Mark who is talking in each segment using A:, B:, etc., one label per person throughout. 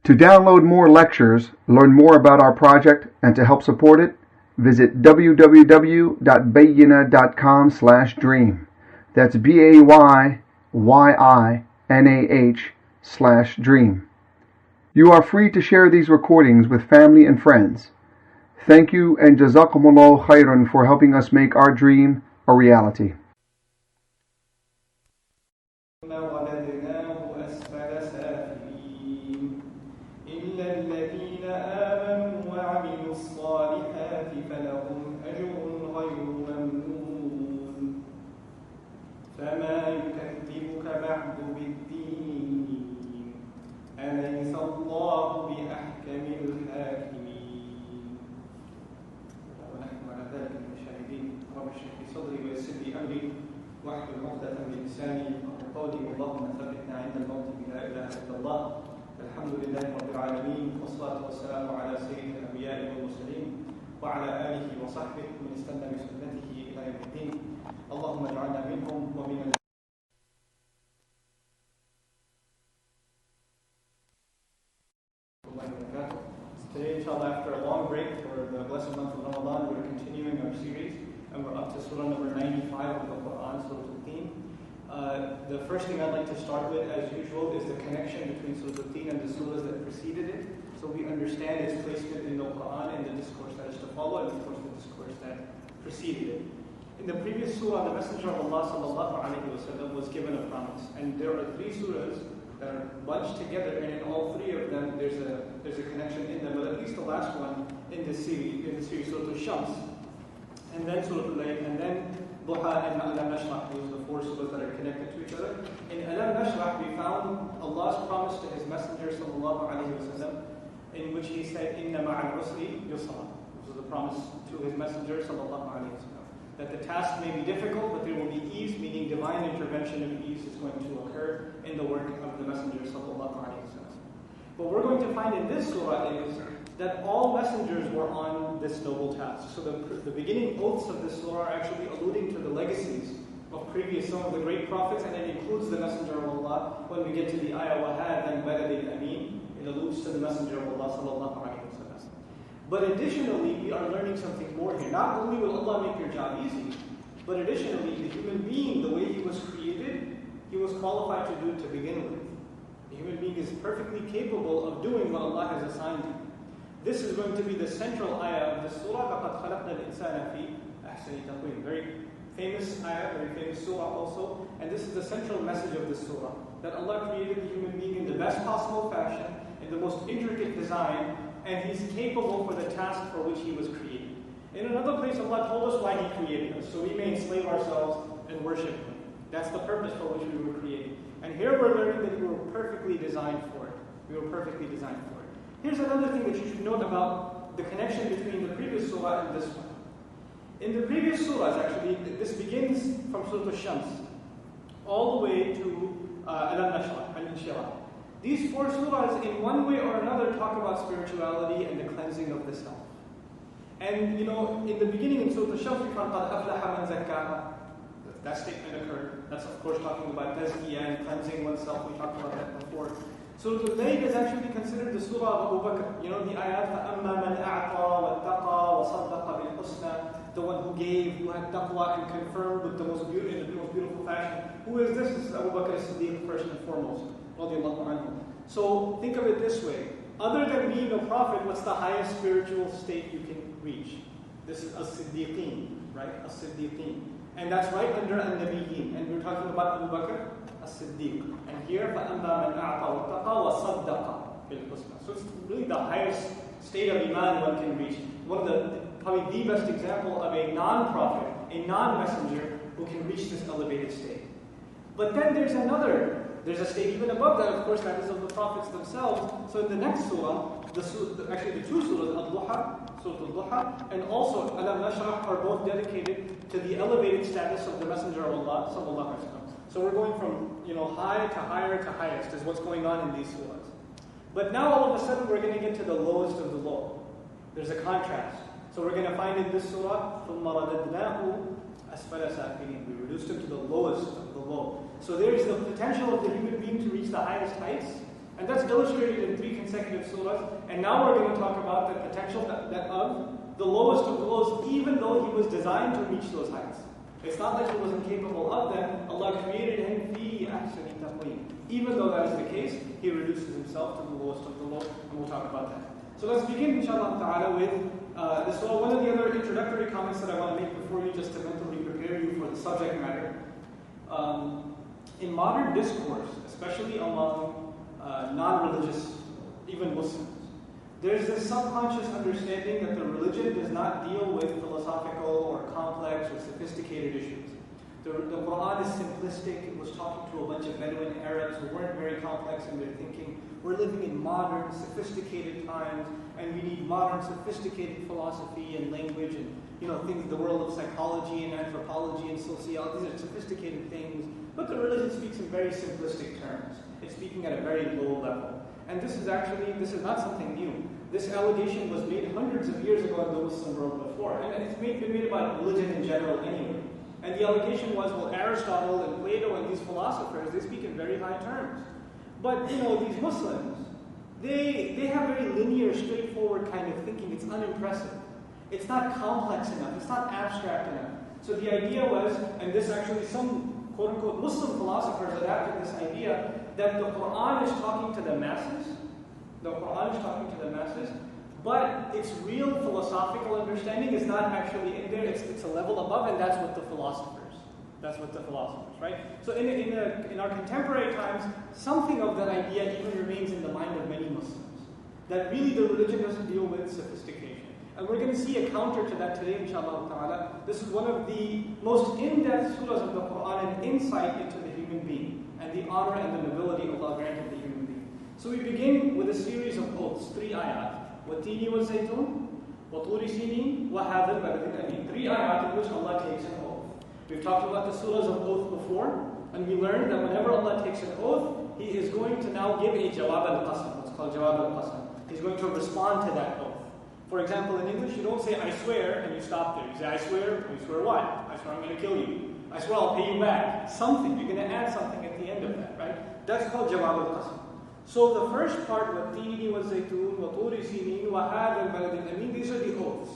A: To download more lectures, learn more about our project, and to help support it, visit www.bayyinah.com/dream. That's BAYYINAH/dream. You are free to share these recordings with family and friends. Thank you and Jazakumullah khairan for helping us make our dream a reality.
B: واحلل عقدة من لساني يفقهوا قولي اللهم ثبتنا عند الموت بلا إله إلا الله. الحمد لله رب العالمين والصلاة والسلام على سيد الأنبياء والمرسلين وعلى آله وصحبه من استنى بسنته إلى يوم الدين. اللهم اجعلنا منهم ومن Today, inshallah, after a long break for the blessed month of Ramadan, we're continuing our series, and we're up to surah number 95 of the Quran, Suratul. The first thing I'd like to start with, as usual, is the connection between Suratul and the surahs that preceded it, so we understand its placement in the Quran and the discourse that is to follow, and of course the discourse that preceded it. In the previous surah, the Messenger of Allah ﷺ was given a promise, and there are three surahs that are bunched together, and in all three of them there's a connection in them, but at least the last one in this series, Suratul Shams, and then Suratul Layl, and then Duha and Alam Nashrah. Those are the four surahs that are connected to each other. In Alam Nashrah, we found Allah's promise to His Messenger ﷺ, in which He said, Inna ma'al usri yusra. This is the promise to His Messenger ﷺ, that the task may be difficult, but there will be ease, meaning divine intervention and ease is going to occur in the work of the Messenger ﷺ. What we're going to find in this surah is that all messengers were on this noble task. So the beginning oaths of this surah are actually alluding to the legacies of some of the great prophets, and it includes the Messenger of Allah. When we get to the ayah وَهَذَا الْبَلَدِ الْأَمِينَ, it alludes to the Messenger of Allah sallallahu alaihi wasallam. But additionally, we are learning something more here. Not only will Allah make your job easy, but additionally, the human being, the way he was created, he was qualified to do it to begin with. The human being is perfectly capable of doing what Allah has assigned him. This is going to be the central ayah of the surah. لَقَدْ خَلَقْنَا الْإِنسَانَ فِي أَحْسَنِ تَقْوِيمٍ. Very famous ayah, very famous surah also. And this is the central message of this surah. That Allah created the human being in the best possible fashion, in the most intricate design, and He's capable for the task for which He was created. In another place, Allah told us why He created us, so we may enslave ourselves and worship Him. That's the purpose for which we were created. And here we're learning that we were perfectly designed for it. We were perfectly designed for it. Here's another thing that you should note about the connection between the previous surah and this one. In the previous surahs, actually, this begins from Suratul Shams all the way to Alam Nashrah and Inshirah. These four surahs, in one way or another, talk about spirituality and the cleansing of the self. And in the beginning in Suratul Shams, we found قَدْ أَفْلَحَ مَنْ زَكَّاهَا. That statement occurred. That's of course talking about tazkiyah and cleansing oneself. We talked about that before. Suratul Layl is actually considered the surah of Abu Bakr. The ayat, فَأَمَّا مَنْ أَعْطَى وَاتَّقَى وَصَدَّقَ بِالْحُسْنَى, the one who gave, who had taqwa and confirmed with the most beautiful fashion. Who is this? This is Abu Bakr as-Siddiq first and foremost. So think of it this way. Other than being a prophet, what's the highest spiritual state you can reach? This is as-Siddiqeen, right? As-Siddiqeen. And that's right under al-Nabiyyin. And we're talking about Abu Bakr as-Siddiq. And here, فَأَمَّا مَنْ أَعْطَى وَاتَّقَى وَصَدَّقَ بِالْحُسْنَى. So it's really the highest state of Iman one can reach. Probably the best example of a non-prophet, a non-messenger who can reach this elevated state. But then there's a state even above that, of course, that is of the prophets themselves. So in the next surah, actually the two surahs, Suratul Duha, and also Alam Nashrah are both dedicated to the elevated status of the Messenger of Allah sallallahu alaihi wasallam. So we're going from high to higher to highest is what's going on in these surahs. But now all of a sudden we're going to get to the lowest of the low. There's a contrast. So we're going to find in this surah, ثُمَّ رَدَدْنَاهُ أَسْفَلَ سَافِلِينَ. We reduced him to the lowest of the low. So there's the potential of the human being to reach the highest heights, And that's illustrated in 3 consecutive surahs. And now we're going to talk about the potential that of the lowest of the lows, even though he was designed to reach those heights. It's not like he wasn't capable of them. Allah created him fi ahsani taqweem. Even though that is the case, he reduces himself to the lowest of the low, and we'll talk about that. So let's begin, inshallah ta'ala, with this surah. One of the other introductory comments that I want to make before you, just to mentally prepare you for the subject matter. In modern discourse, especially among non-religious, even Muslims, there's this subconscious understanding that the religion does not deal with philosophical or complex or sophisticated issues. The Quran is simplistic. It was talking to a bunch of Bedouin Arabs who weren't very complex in their thinking. We're living in modern, sophisticated times, and we need modern, sophisticated philosophy and language and things, the world of psychology and anthropology and sociology. These are sophisticated things, but the religion speaks in very simplistic terms. It's speaking at a very low level. And this is not something new. This allegation was made hundreds of years ago in the Muslim world before, and it's been made about religion in general anyway. And the allegation was, well, Aristotle and Plato and these philosophers, they speak in very high terms. But, these Muslims, they have very linear, straightforward kind of thinking. It's unimpressive. It's not complex enough. It's not abstract enough. So the idea was, and this actually some quote-unquote Muslim philosophers adapted this idea, that the Quran is talking to the masses. The Quran is talking to the masses, but its real philosophical understanding is not actually in there. It's a level above, and that's what the philosophers. Right? So in our contemporary times, something of that idea even remains in the mind of many Muslims. That really the religion doesn't deal with sophistication. And we're going to see a counter to that today, inshallah ta'ala. This is one of the most in-depth surahs of the Quran and insight into the human being and the honor and the nobility Allah granted the human being. So we begin with a series of oaths, 3 ayat. وَالتِّينِ وَالزَّيْتُونِ وَطُورِ سِينِينَ وَهَذَا الْبَلَدِ الْأَمِينِ. 3 ayat in which Allah takes an oath. We've talked about the surahs of oath before, and we learned that whenever Allah takes an oath, He is going to now give a jawab al-qasam, what's called jawab al-qasam. He's going to respond to that oath. For example, in English, you don't say, I swear, and you stop there. You say, I swear what? I swear I'm going to kill you. I swear I'll pay you back. Something. You're going to add something at the end of that, right? That's called jawab al-qasam. So the first part, وَالتِّينِ وَالزَّيْتُونِ وَطُورِ سِينِينَ وَهَذَا الْبَلَدِ الْأَمِينَ, these are the oaths.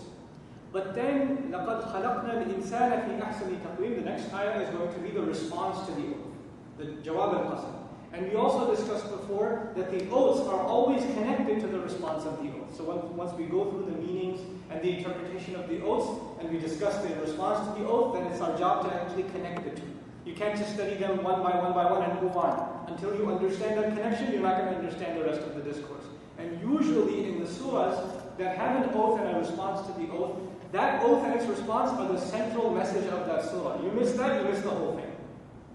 B: But then, لَقَدْ خَلَقْنَا الْإِنسَانَ فِي أَحْسَنِ تَقْوِيمٍ, the next ayah is going to be the response to the oath, the jawab al-qasam. And we also discussed before that the oaths are always connected to the response of the oath. So once we go through the meanings and the interpretation of the oaths, and we discuss the response to the oath, then it's our job to actually connect the two. You can't just study them one by one and move on. Until you understand that connection, you're not going to understand the rest of the discourse. And usually in the surahs that have an oath and a response to the oath, that oath and its response are the central message of that surah. You miss that, you miss the whole thing.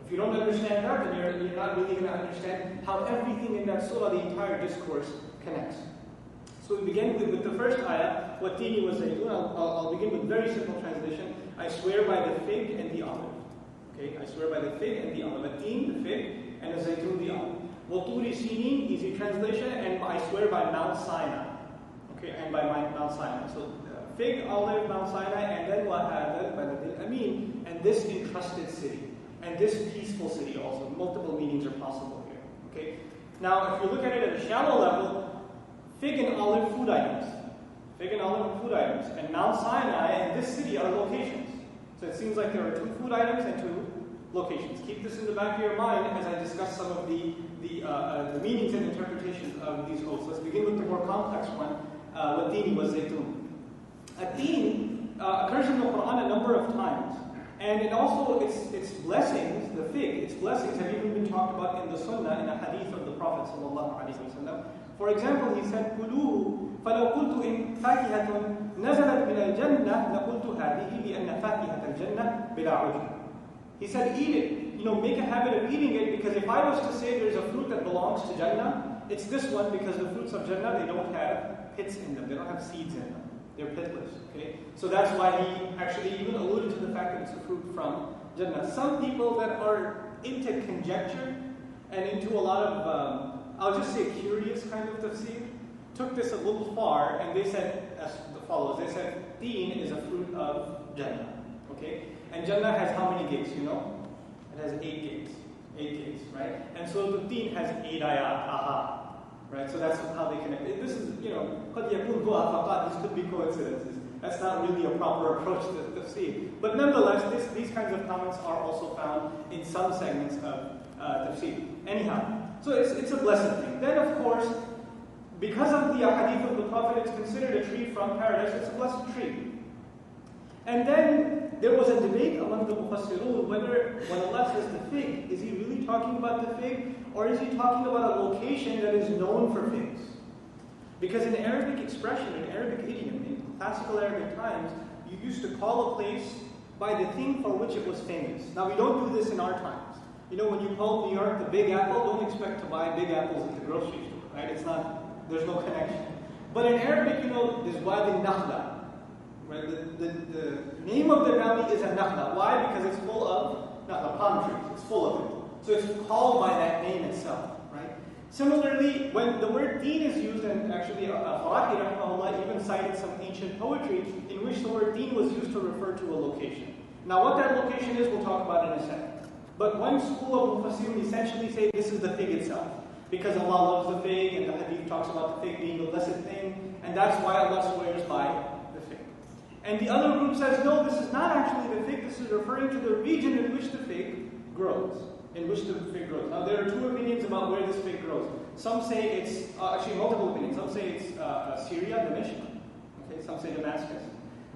B: If you don't understand that, then you're not really going to understand how everything in that surah, the entire discourse, connects. So we begin with the first ayah, وَالتِّينِ وَالزَّيْتُونَ. I'll begin with very simple translation. I swear by the fig and the olive. Okay, I swear by the fig and the olive. At-tin, the fig, and the zaytun, the olive. وَطُورِ سِينِينَ, easy translation, and I swear by Mount Sinai. Okay, and by Mount Sinai. So fig, olive, Mount Sinai, and then وَهَذَا الْبَلَدِ الْأَمِينَ, and this entrusted city. And this peaceful city also. Multiple meanings are possible here. Okay? Now, if you look at it at a shallow level, fig and olive, food items. Fig and olive, food items. And Mount Sinai and this city are locations. So it seems like there are 2 food items and 2 locations. Keep this in the back of your mind as I discuss some of the meanings and interpretations of these oaths. Let's begin with the more complex one. وَالتِّينِ وَالزَّيْتُونَ. At-tin occurs in the Quran a number of times. And it also, its blessings, the fig, its blessings have even been talked about in the Sunnah, in a hadith of the Prophet ﷺ. For example, he said, كُلُوهُ فَلَوْ قُلْتُ إِنْ فَاكِهَةٌ نَزَلَتْ مِنَ الْجَنَّةِ لَقُلْتُ هَذِهِ لِأَنَّ فَاكِهَةَ الْجَنَّةِ بِلَا عُجْبٍ. He said, eat it. Make a habit of eating it, because if I was to say there's a fruit that belongs to Jannah, it's this one, because the fruits of Jannah, they don't have pits in them. They don't have seeds in them. They're pitless, okay? So that's why he actually even alluded to the fact that it's a fruit from Jannah. Some people that are into conjecture and into a lot of, I'll just say curious kind of tafsir, took this a little far, and they said as follows. They said, deen is a fruit of Jannah, okay? And Jannah has how many gates, you know? It has 8 gates. 8 gates, right? And so the deen has 8 ayat, aha. right? So that's how they connect. This is, قد يكون موافقات. These could be coincidences. That's not really a proper approach to tafsir. But nonetheless, these kinds of comments are also found in some segments of tafsir. Anyhow, so it's a blessed thing. Then, of course, because of the hadith of the Prophet, it's considered a tree from paradise. It's a blessed tree. And then there was a debate among the mufassirun whether when Allah says the fig, is He really talking about the fig, or is He talking about a location that is known for figs? Because in Arabic expression, in Arabic idiom, in classical Arabic times, you used to call a place by the thing for which it was famous. Now we don't do this in our times. When you call New York the Big Apple, don't expect to buy big apples at the grocery store, right? It's not, there's no connection. But in Arabic, there's Wadi Nakhla. Right? The name of the valley is a nakhla. Why? Because it's full of nakhla, palm trees. It's full of it. So it's called by that name itself. Right? Similarly, when the word deen is used, and actually Farahi rahimahullah even cited some ancient poetry in which the word deen was used to refer to a location. Now what that location is, we'll talk about in a second. But one school of Mufassirun essentially say this is the fig itself. Because Allah loves the fig, and the hadith talks about the fig being a blessed thing, and that's why Allah swears by the fig. And the other group says, no, this is not actually the fig, this is referring to the region in which the fig grows. Now there are two opinions about where this fig grows. Some say it's, actually multiple opinions. Some say it's Syria, Dimashq. Okay, some say Damascus.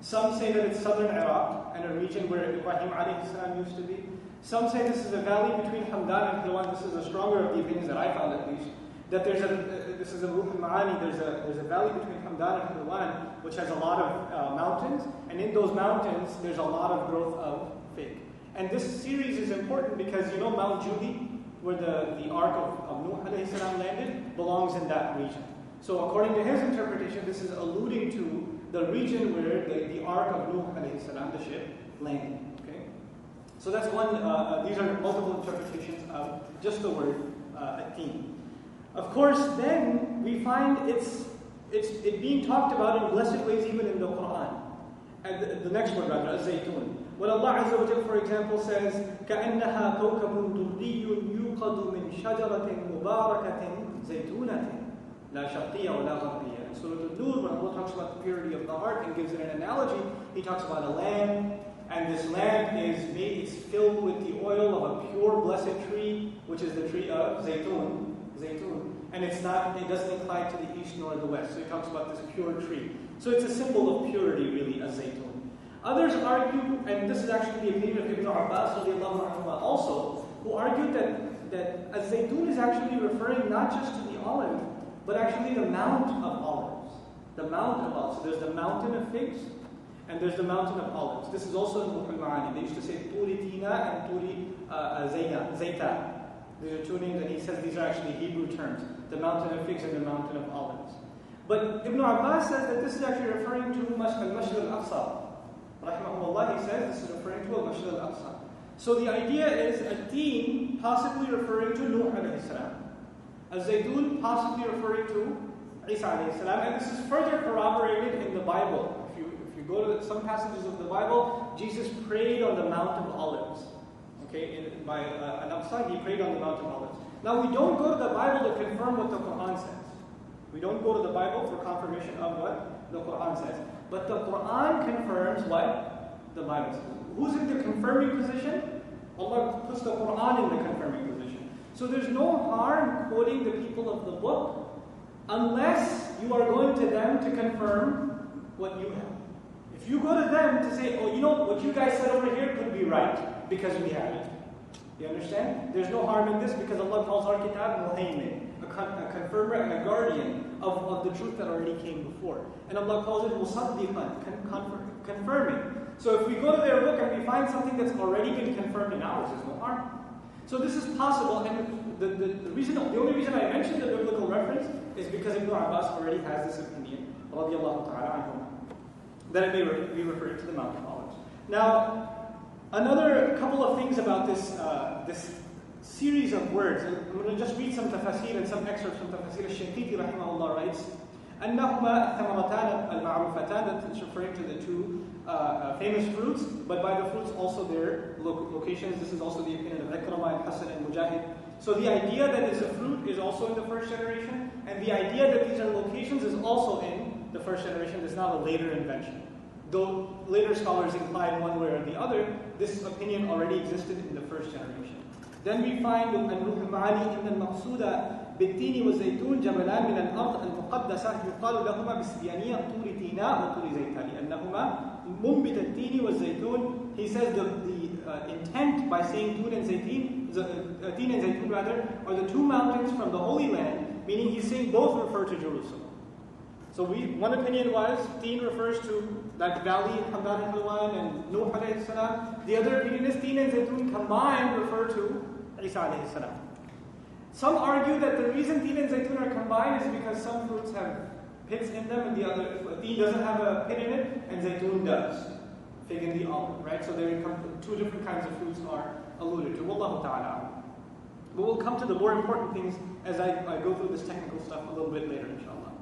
B: Some say that it's southern Iraq and a region where Ibrahim alayhi salam used to be. Some say this is a valley between Hamdan and Hilwan. This is a stronger of the opinions that I found at least. That this is a Ruh al-Ma'ani, there's a valley between Hamdan and Hilwan which has a lot of mountains, and in those mountains there's a lot of growth of fig. And this series is important because Mount Judi, where the Ark of Nuh alayhi salam landed, belongs in that region. So according to his interpretation, this is alluding to the region where the Ark of Nuh alayhi salam, the ship, landed. Okay? So that's one, these are multiple interpretations of just the word at-teen. Of course, then we find it being talked about in blessed ways even in the Quran. And the next word rather, az-zaytun. When Allah Azza wa Jalla, for example, says, كَأَنَّهَا كَوْكَبٌ دُرِّيٌّ يُوقَدُ مِنْ شَجَرَةٍ مُبَارَكَةٍ زَيْتُونَةٍ لَا شَرْقِيَّةٍ وَلَا غَرْبِيَّةٍ. In Suratul, when Allah talks about the purity of the heart and gives it an analogy, He talks about a lamp, and this lamp is filled with the oil of a pure blessed tree, which is the tree of zaytun. And it doesn't incline to the east nor the west. So He talks about this pure tree. So it's a symbol of purity, really, as zaytun. Others argue, and this is actually the opinion of Ibn Abbas also, who argued that az-zaytun is actually referring not just to the olive, but actually the mount of olives. The mount of olives. So there's the mountain of figs, and there's the mountain of olives. This is also in Ruh al-Ma'ani. They used to say Turi Tina and Turi Zayta. These are two names, and he says these are actually Hebrew terms. The mountain of figs and the mountain of olives. But Ibn Abbas says that this is actually referring to al-Masjid al-Aqsa. Rahimahullah, he says this is referring to al-Masjid al-Aqsa. So the idea is a-teen possibly referring to Nuh alayhi salam. Az-Zaytun possibly referring to Isa alayhi salam. And this is further corroborated in the Bible. If you go to some passages of the Bible, Jesus prayed on the Mount of Olives. Okay, by Al-Aqsa, He prayed on the Mount of Olives. Now we don't go to the Bible to confirm what the Quran says. We don't go to the Bible for confirmation of what the Quran says. But the Quran confirms what the Bible says. Who's in the confirming position? Allah puts the Quran in the confirming position. So there's no harm quoting the people of the book unless you are going to them to confirm what you have. If you go to them to say, what you guys said over here could be right because we have it. You understand? There's no harm in this because Allah calls our kitab muhaymin, a confirmer and a guardian of the truth that already came before. And Allah calls it musaddiqan, confirming. So if we go to their book and we find something that's already been confirmed in ours, there's no harm. So this is possible, and the only reason I mentioned the biblical reference is because Ibn Abbas already has this opinion, radiallahu ta'ala anhum, that it may be referred to the Mount of Olives. Now, another couple of things about this series of words. I'm going to just read some tafsir and some excerpts from tafsir. Al-Shinqiti rahimahullah writes, أنهما الثمرتان المعروفتان, that is referring to the two famous fruits, but by the fruits also their locations. This is also the opinion of Ikramah and Hasan and Mujahid. So the idea that it's a fruit is also in the first generation, and the idea that these are locations is also in the first generation. It's not a later invention. Though later scholars implied one way or the other, this opinion already existed in the first generation. Then we find الروح المعاني إن المقصود بالتين والزيتون جبلان من الأرض المقدسة يقال لهما بالسبيانية طور تيناء وطور زيتان لأنهما منبت التين والزيتون. He says the intent by saying Tun and Zaytun, Tin and Zaytun rather, are the two mountains from the Holy Land, meaning he's saying both refer to Jerusalem. So one opinion was Tin refers to that valley in Hamdan al-Halwan and Nuh alayhi salam. The other opinion is Tin and Zaytun combined refer to Isa alayhi salam. Some argue that the reason Tin and Zaytun are combined is because some fruits have pits in them and the other, Tin doesn't have a pit in it and Zaytun does. Fig and the olive, right? So there come two different kinds of fruits are alluded to. Wallahu ta'ala. But we'll come to the more important things as I go through this technical stuff a little bit later, inshallah.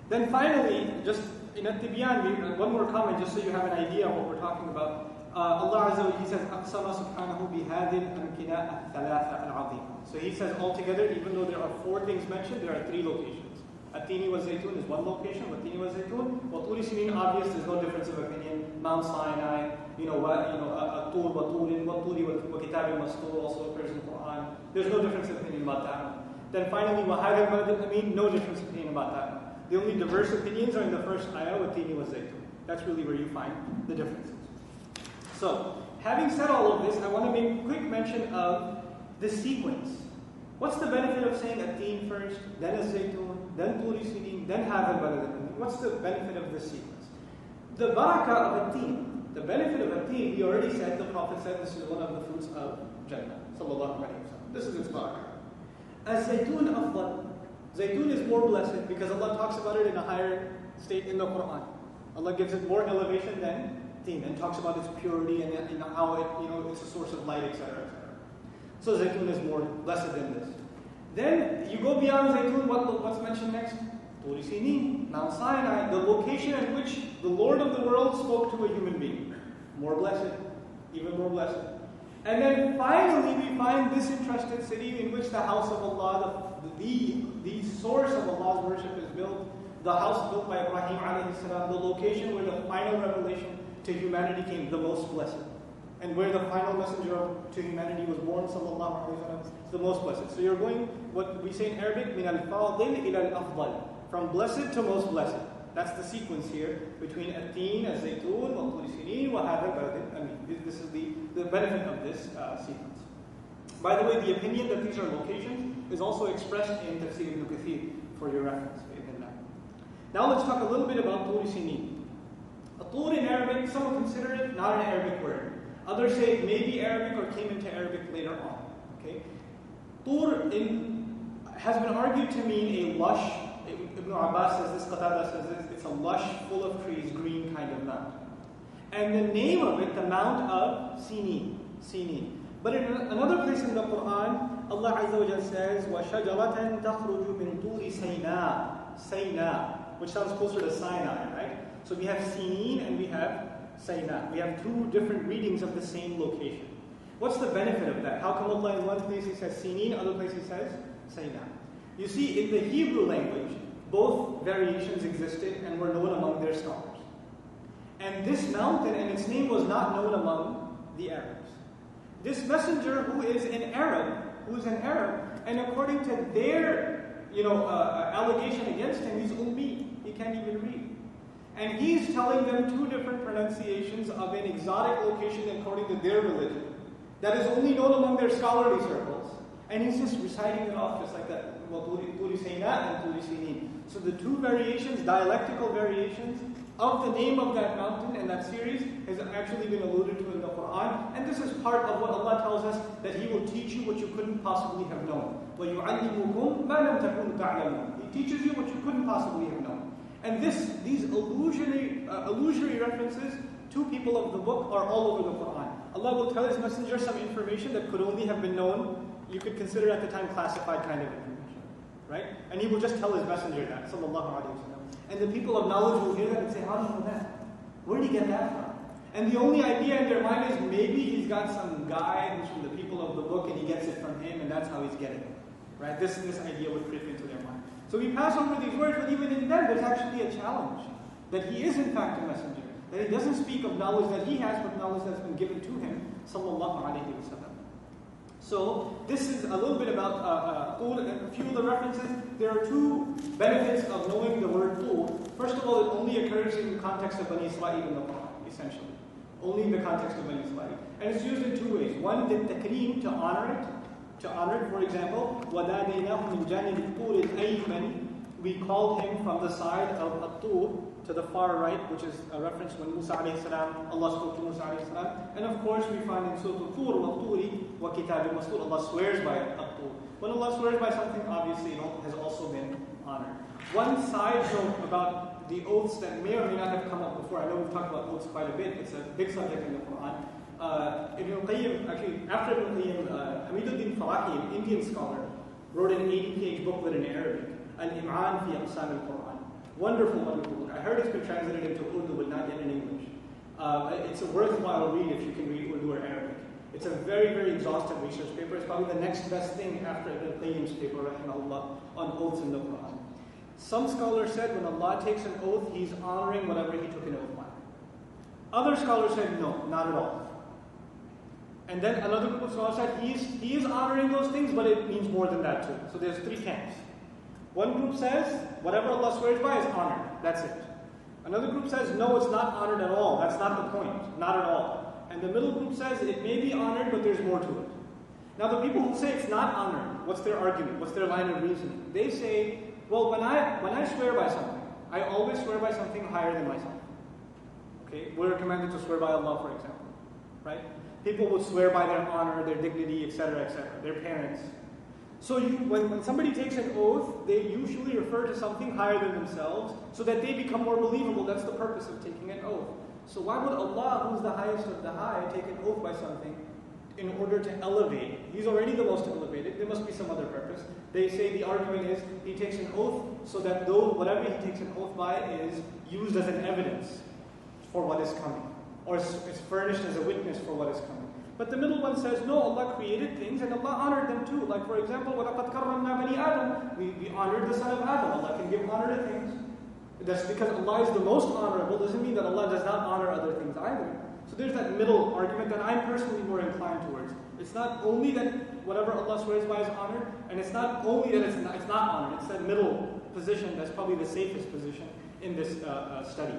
B: Then finally, just in at-Tibyan, one more comment just so you have an idea of what we're talking about. Allah Azza wa Jalla, He says, أَقْسَمَ سُبْحَانَهُ بِهَذِهِ الْأَمْكِنَةِ الثَّلَاثَ الْعَظِيمَ. So He says altogether, even though there are 4 things mentioned, there are 3 locations. At-Tini wa Zaytun is one location, Wat-Tini wa Zaytun. Wa-Turi Sinin, obvious, there's no difference of opinion. Mount Sinai, At-Tur wa-Turin, Wa-Turi wa-Kitabin Mastur also occurs in the Quran. There's no difference of opinion about that one. Then finally, وَهَذَا الْبَلَدِ الْأَمِينَ, no difference of opinion about that one. The only diverse opinions are in the first ayah, Wat-Tini wa Zaytun. That's really where you find the differences. So, having said all of this, I want to make quick mention of the sequence. What's the benefit of saying At-Tin first, then Az-Zaytun, then Turi Sinin, then Hadha al-Balad? What's the benefit of this sequence? The barakah of At-Tin, the benefit of At-Tin, we already said, the Prophet said this is one of the fruits of Jannah. Sallallahu alayhi wa sallam. This is its barakah. Az-Zaytun afdal. Zaytun is more blessed because Allah talks about it in a higher state in the Quran. Allah gives it more elevation than Tin and talks about its purity and how it, it's a source of light, etc., etc. So Zaytun is more blessed than this. Then you go beyond Zaytun, what's mentioned next? Turi Sinin, Mount Sinai, the location at which the Lord of the world spoke to a human being. More blessed, even more blessed. And then finally we find this entrusted city in which the house of Allah, the source of Allah's worship is built, the house built by Ibrahim alayhi salam, the location where the final revelation to humanity came, the most blessed. And where the final messenger to humanity was born, sallallahu alayhi wa sallam, the most blessed. So you're going, what we say in Arabic, min al-fadil ila al-afdal, from blessed to most blessed. That's the sequence here between At-Tin, Az-Zaytun, Wa-Turi Sinin, wa Hadha al-Balad al-Amin. This is the benefit of this sequence. By the way, the opinion that these are locations is also expressed in Tafsir ibn Kathir for your reference. Now let's talk a little bit about Turi Sinin. Tur in Arabic, some will consider it not an Arabic word. Others say it may be Arabic or came into Arabic later on. Okay, Tur has been argued to mean a lush. Ibn Abbas says this, Qatada says this. It's a lush, full of trees, green kind of mountain. And the name of it, the Mount of Sinin. But in another place in the Quran, Allah Azza wa Jalla says, وَشَجَرَةً تَخْرُجُ مِن طُورِ Sayna, which sounds closer to Sinai, right? So we have Sinin and we have Sayna. We have 2 different readings of the same location. What's the benefit of that? How come Allah in one place He says Sinin, other place He says Sayna? You see, in the Hebrew language, both variations existed and were known among their scholars. And this mountain and its name was not known among the Arabs. This messenger who is an Arab, and according to their allegation against him, he's ummi. He can't even read. And he's telling them 2 different pronunciations of an exotic location according to their religion that is only known among their scholarly circles. And he's just reciting it off just like that. Turi Sayna and Turi Sinin. So the 2 variations, dialectical variations, of the name of that mountain and that series has actually been alluded to in the Quran. And this is part of what Allah tells us, that He will teach you what you couldn't possibly have known. وَيُعَلِّمُكُمْ مَا لَمْ تَكُونُوا تَعْلَمُونَ. He teaches you what you couldn't possibly have known. And these illusory references to people of the book are all over the Quran. Allah will tell His messenger some information that could only have been known, you could consider at the time classified kind of information. Right? And He will just tell His messenger that, sallallahu alayhi wa sallam. And the people of knowledge will hear that and say, how do you know that? Where did He get that from? And the only idea in their mind is maybe he's got some guy who's from the people of the book and he gets it from him and that's how he's getting it. Right? This idea would creep into their mind. So we pass over these words, but even in them there's actually a challenge. That he is in fact a messenger. That he doesn't speak of knowledge that he has, but knowledge that's been given to him. Sallallahu alayhi wa sallam. So this is a little bit about a few of the references. There are two benefits of knowing the word Tur. First of all, it only occurs in the context of Bani Israel in the Quran, essentially. Only in the context of Bani Israel. And it's used in two ways. One, the takreem, to honor it. To honor it, for example, وَدَانَيْنَاهُ مِنْ جَانِبِ الطُّورِ الْأَيْمَنِ. We called him from the side of At-Tur, to the far right, which is a reference when Musa alayhi salam, Allah spoke to Musa alayhi salam. And of course we find in Suratul وَالطُّورِ وَكِتَابٍ مَسْطُورٍ, Allah swears by At-Tur. When Allah swears by something, obviously it has also been honored. One side note about the oaths that may or may not have come up before. I know we've talked about oaths quite a bit. It's a big subject in the Quran. Ibn al-Qayyim, actually, after Ibn al-Qayyim, Hamiduddin Farahi, an Indian scholar, wrote an 80-page booklet in Arabic, Al-Im'an fi Aqsam al-Quran. Wonderful, wonderful book. I heard it's been translated into Urdu, but not yet in English. It's a worthwhile read if you can read Urdu or Arabic. It's a very, very exhaustive research paper. It's probably the next best thing after Ibn al-Qayyim's paper, rahimahullah, on oaths in the Quran. Some scholars said when Allah takes an oath, He's honoring whatever He took an oath by. Other scholars said no, not at all. And then another group of scholars said he is honoring those things, but it means more than that too. So there's three camps. One group says whatever Allah swears by is honored. That's it. Another group says no, it's not honored at all. That's not the point. Not at all. And the middle group says it may be honored, but there's more to it. Now the people who say it's not honored, what's their argument? What's their line of reasoning? They say, well, when I swear by something, I always swear by something higher than myself. Okay, we're commanded to swear by Allah, for example, right? People would swear by their honor, their dignity, etc., their parents. So when somebody takes an oath, they usually refer to something higher than themselves so that they become more believable. That's the purpose of taking an oath. So why would Allah, who's the highest of the high, take an oath by something in order to elevate? He's already the most elevated. There must be some other purpose. They say the argument is He takes an oath so that whatever He takes an oath by is used as an evidence for what is coming, or is furnished as a witness for what is coming. But the middle one says, no, Allah created things and Allah honored them too. Like for example, وَلَقَدْ كَرَّمْنَا بَنِي آدَمَ. We honored the son of Adam. Allah can give honor to things. That's because Allah is the most honorable, doesn't mean that Allah does not honor other things either. So there's that middle argument that I'm personally more inclined towards. It's not only that whatever Allah swears by is honored, and it's not only that it's not honored. It's that middle position that's probably the safest position in this study.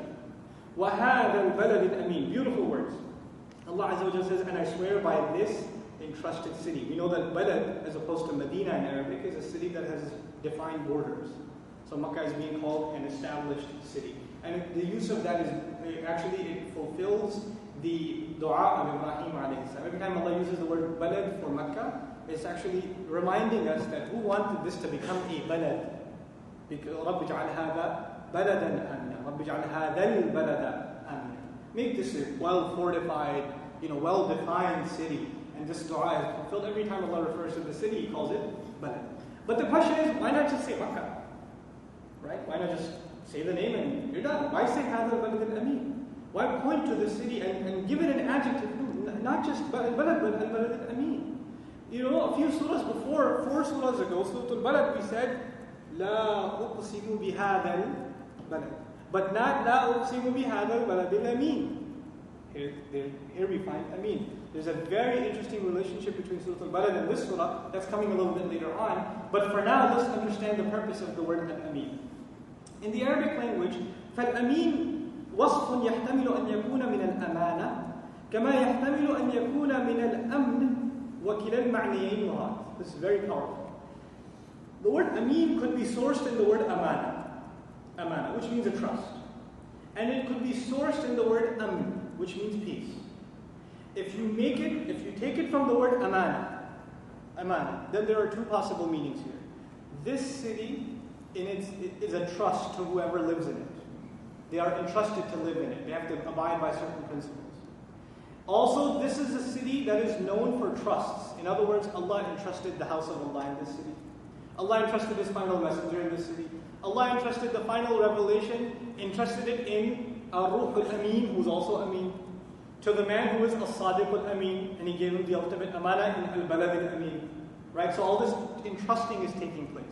B: وَهَذَا الْبَلَدِ الْأَمِينَ. Beautiful words. Allah Azza wa Jalla says, and I swear by this entrusted city. We know that Balad, as opposed to Medina in Arabic, is a city that has defined borders. So Makkah is being called an established city. And the use of that is, actually it fulfills the dua of Ibrahim alayhi salam. Every time Allah uses the word Balad for Makkah, it's actually reminding us that who wanted this to become a Balad? Because رَبِّ جَعَلْ هَذَا بَلَدًا آمِنًا رَبِّ جَعَلْ هَذَا الْبَلَدَ آمِنًا. Make this a well-fortified, well-defined city. And this dua is fulfilled every time Allah refers to the city, He calls it Balad. But the question is, why not just say Makkah? Right? Why not just say the name and you're done? Why say Hadha al-Balad al-Amin? Why point to the city and give it an adjective? Not just Balad, but al-Balad al-Amin. A few surahs before, 4 surahs ago, Suratul Balad, we said, La uqsimu bihadha al-Balad. But not La uqsimu bihadha al-Balad al-Amin. Here we find Amin. There's a very interesting relationship between Surah Al-Balad and this surah that's coming a little bit later on. But for now, let's understand the purpose of the word Al-Amin. In the Arabic language, فَالْأَمِين وَصْفٌ يَحْتَمِلُ أَنْ يَكُونَ مِنَ الْأَمَانَةِ كَمَا يَحْتَمِلُ أَنْ يَكُونَ مِنَ الْأَمْنِ وَكِلَا الْمَعْنِيَيْنِ مُرَادٌ. This is very powerful. The word Amin could be sourced in the word Amana, which means a trust. And it could be sourced in the word Amn, which means peace. If you take it from the word amana, then there are 2 possible meanings here. This city is a trust to whoever lives in it. They are entrusted to live in it. They have to abide by certain principles. Also, this is a city that is known for trusts. In other words, Allah entrusted the house of Allah in this city. Allah entrusted His final messenger in this city. Allah entrusted the final revelation, entrusted it in Ruh al-Amin, who's also Amin. to the man who is as-sadiq al-amin, and he gave him the ultimate amana in al-balad al-amin. Right? So all this entrusting is taking place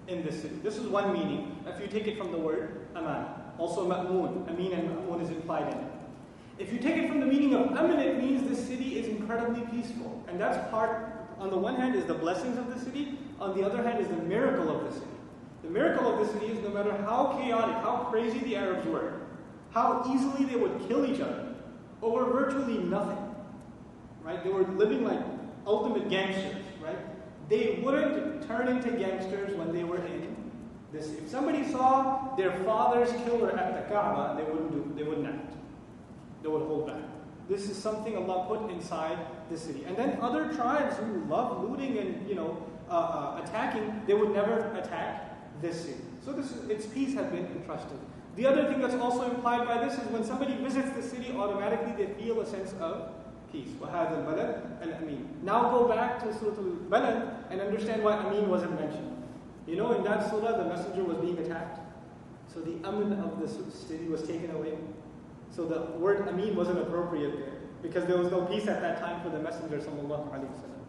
B: in this city. This is one meaning, if you take it from the word amana. Also ma'moon, amin and ma'moon is implied in it. If you take it from the meaning of amin, it means this city is incredibly peaceful. And that's part, on the one hand, is the blessings of the city, on the other hand is the miracle of the city. The miracle of the city is no matter how chaotic, how crazy the Arabs were, how easily they would kill each other over virtually nothing. Right? They were living like ultimate gangsters, right? They wouldn't turn into gangsters when they were in this. If somebody saw their father's killer at the Kaaba, they wouldn't act. They would hold back. This is something Allah put inside the city. And then other tribes who love looting and attacking, they would never attack this city. So its peace has been entrusted. The other thing that's also implied by this is when somebody visits the city, automatically they feel a sense of peace. وَهَذَا الْبَلَدْ الْأَمِينَ. Now go back to Suratul Balad and understand why Amin wasn't mentioned. You know, in that surah, the messenger was being attacked. So the amin of the city was taken away. So the word Amin wasn't appropriate there, because there was no peace at that time for the messenger sallallahu alaihi wasallam.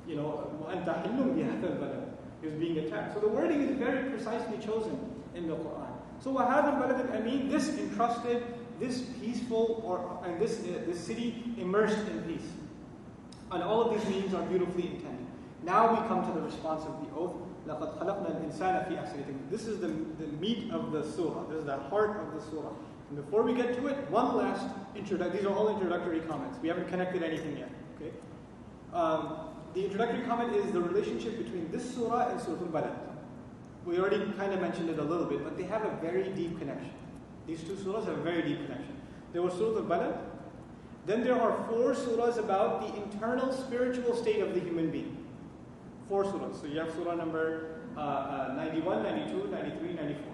B: You know, وَأَنْتَ حِلٌّ بِهَذَا الْبَلَدِ. He was being attacked. So the wording is very precisely chosen in the Quran. So وَهَذَا الْبَلَدِ الْأَمِينَ, this entrusted, this peaceful, and this city immersed in peace. And all of these meanings are beautifully intended. Now we come to the response of the oath. لَقَدْ خَلَقْنَا الْإِنسَانَ فِي أَحْسَنِ تَقْوِيمٍ. This is the meat of the surah. This is the heart of the surah. And before we get to it, one last introduction. These are all introductory comments. We haven't connected anything yet. Okay. The introductory comment is the relationship between this surah and Suratul Balad. We already kind of mentioned it a little bit, but they have a very deep connection. These two surahs have a very deep connection. There was Suratul Balad. Then there are 4 surahs about the internal spiritual state of the human being. 4 surahs. So you have surah number 91, 92, 93, 94.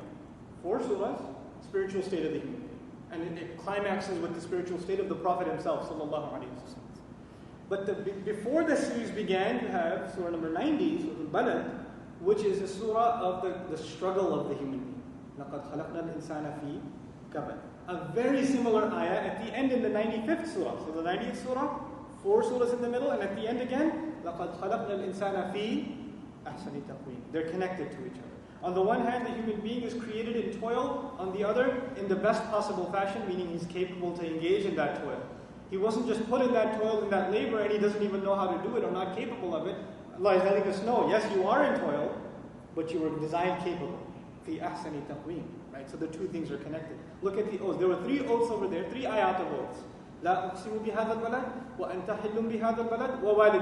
B: 4 surahs, spiritual state of the human being. And it climaxes with the spiritual state of the Prophet himself, sallallahu alaihi wasallam. But before the series began, you have surah number 90, Suratul Balad, which is a surah of the struggle of the human being. لَقَدْ خَلَقْنَا الْإِنسَانَ فِي كَبَدٍ. A very similar ayah at the end in the 95th surah. So the 90th surah, 4 surahs in the middle, and at the end again, لَقَدْ خَلَقْنَا الْإِنسَانَ فِي أَحْسَنِ تَقْوِيمٍ. They're connected to each other. On the one hand, the human being is created in toil. On the other, in the best possible fashion, meaning he's capable to engage in that toil. He wasn't just put in that toil, in that labor, and he doesn't even know how to do it or not capable of it. Allah is letting us know, yes, you are in toil, but you were designed capable. Fi ahsani taqweem. Right? So the two things are connected. Look at the oaths. There were 3 oaths over there, 3 ayat of oaths. لا أقسم بهذا البلد وأنت حل بهذا البلد ووالد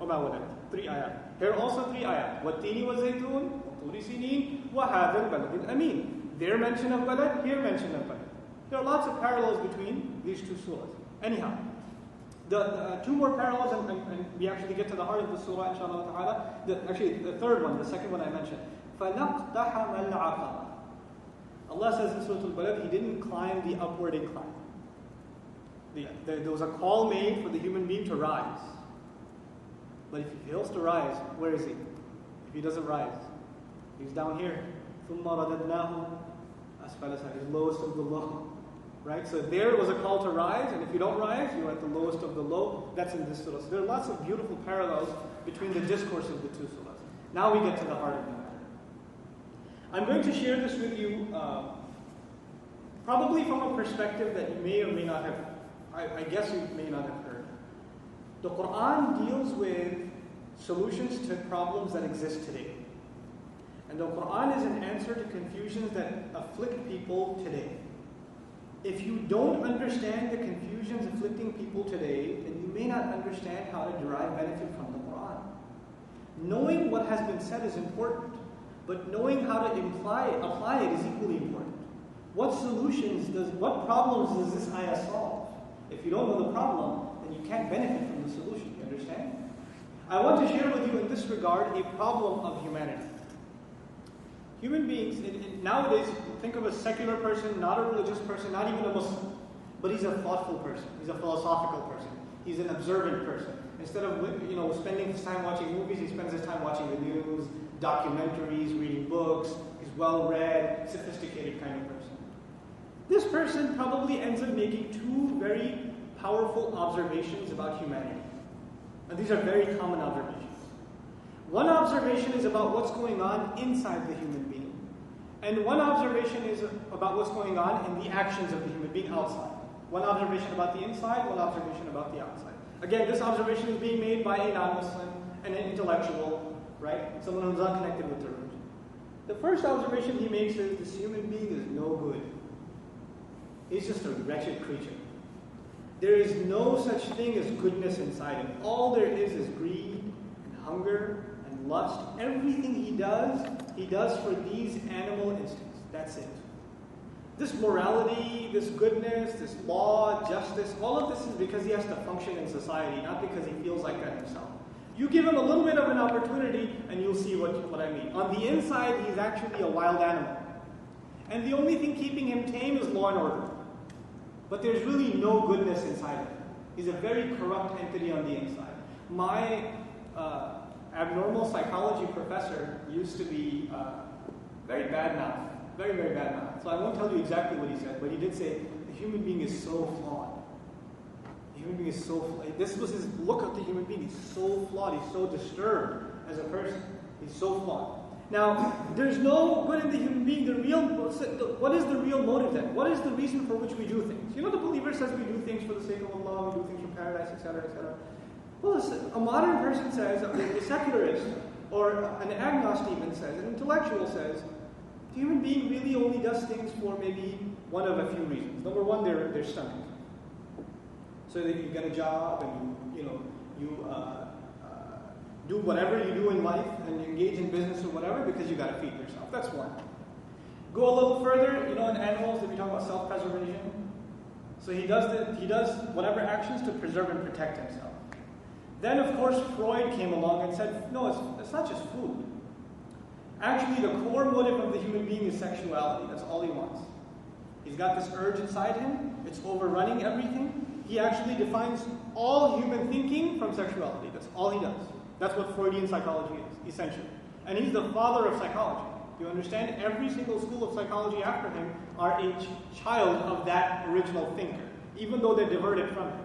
B: وما ولد. 3 ayat. Here also 3 ayat. والتين والزيتون وطور سينين وهذا البلد الأمين. There mention of balad, here mention of balad. There are lots of parallels between these 2 surahs. Anyhow, the 2 more parallels, and we actually get to the heart of the surah, inshallah ta'ala. The third one, the second one I mentioned. فَلَقْتَحَمَ الْعَقَبَةِ. Allah says in Suratul Balad, He didn't climb the upward incline. There was a call made for the human being to rise. But if he fails to rise, where is he? If he doesn't rise, he's down here. ثُمَّ رَدَدْنَاهُ أَسْفَلَ سَافِلِينَ. He's lowest of the low. Right? So there was a call to rise, and if you don't rise, you're at the lowest of the low. That's in this surah. So there are lots of beautiful parallels between the discourse of the 2 surahs. Now we get to the heart of the matter. I'm going to share this with you probably from a perspective that you may or may not have, I guess you may not have heard. The Quran deals with solutions to problems that exist today. And the Quran is an answer to confusions that afflict people today. If you don't understand the confusions afflicting people today, then you may not understand how to derive benefit from the Quran. Knowing what has been said is important, but knowing how to apply it is equally important. What problems does this ayah solve? If you don't know the problem, then you can't benefit from the solution. You understand? I want to share with you in this regard a problem of humanity. Human beings, nowadays, think of a secular person, not a religious person, not even a Muslim, but he's a thoughtful person, he's a philosophical person, he's an observant person. Instead of spending his time watching movies, he spends his time watching the news, documentaries, reading books. He's well-read, sophisticated kind of person. This person probably ends up making 2 very powerful observations about humanity. And these are very common observations. One observation is about what's going on inside the human being. And one observation is about what's going on in the actions of the human being outside. One observation about the inside, one observation about the outside. Again, this observation is being made by a non-Muslim and an intellectual, right? Someone who's not connected with the religion. The first observation he makes is this human being is no good. He's just a wretched creature. There is no such thing as goodness inside him. All there is greed and hunger and lust. Everything he does for these animal instincts. That's it. This morality, this goodness, this law, justice, all of this is because he has to function in society, not because he feels like that himself. You give him a little bit of an opportunity and you'll see what I mean. On the inside, he's actually a wild animal. And the only thing keeping him tame is law and order. But there's really no goodness inside him. He's a very corrupt entity on the inside. My abnormal psychology professor used to be very bad mouth. Very, very bad mouth. So I won't tell you exactly what he said, but he did say, the human being is so flawed. The human being is so flawed. This was his look at the human being. He's so flawed. He's so disturbed as a person. He's so flawed. Now, there's no good in the human being. What is the real motive then? What is the reason for which we do things? You know, the believer says we do things for the sake of Allah, we do things for paradise, etc., etc. Well, a modern person says, a secularist, or an agnostic even says, an intellectual says, the human being really only does things for maybe one of a few reasons. Number one, their stomach. So that you get a job and you do whatever you do in life and engage in business or whatever because you got to feed yourself. That's one. Go a little further, in animals that we talk about self-preservation. So he does whatever actions to preserve and protect himself. Then, of course, Freud came along and said, no, it's not just food. Actually, the core motive of the human being is sexuality. That's all he wants. He's got this urge inside him. It's overrunning everything. He actually defines all human thinking from sexuality. That's all he does. That's what Freudian psychology is, essentially. And he's the father of psychology. You understand? Every single school of psychology after him are a child of that original thinker, even though they're diverted from him.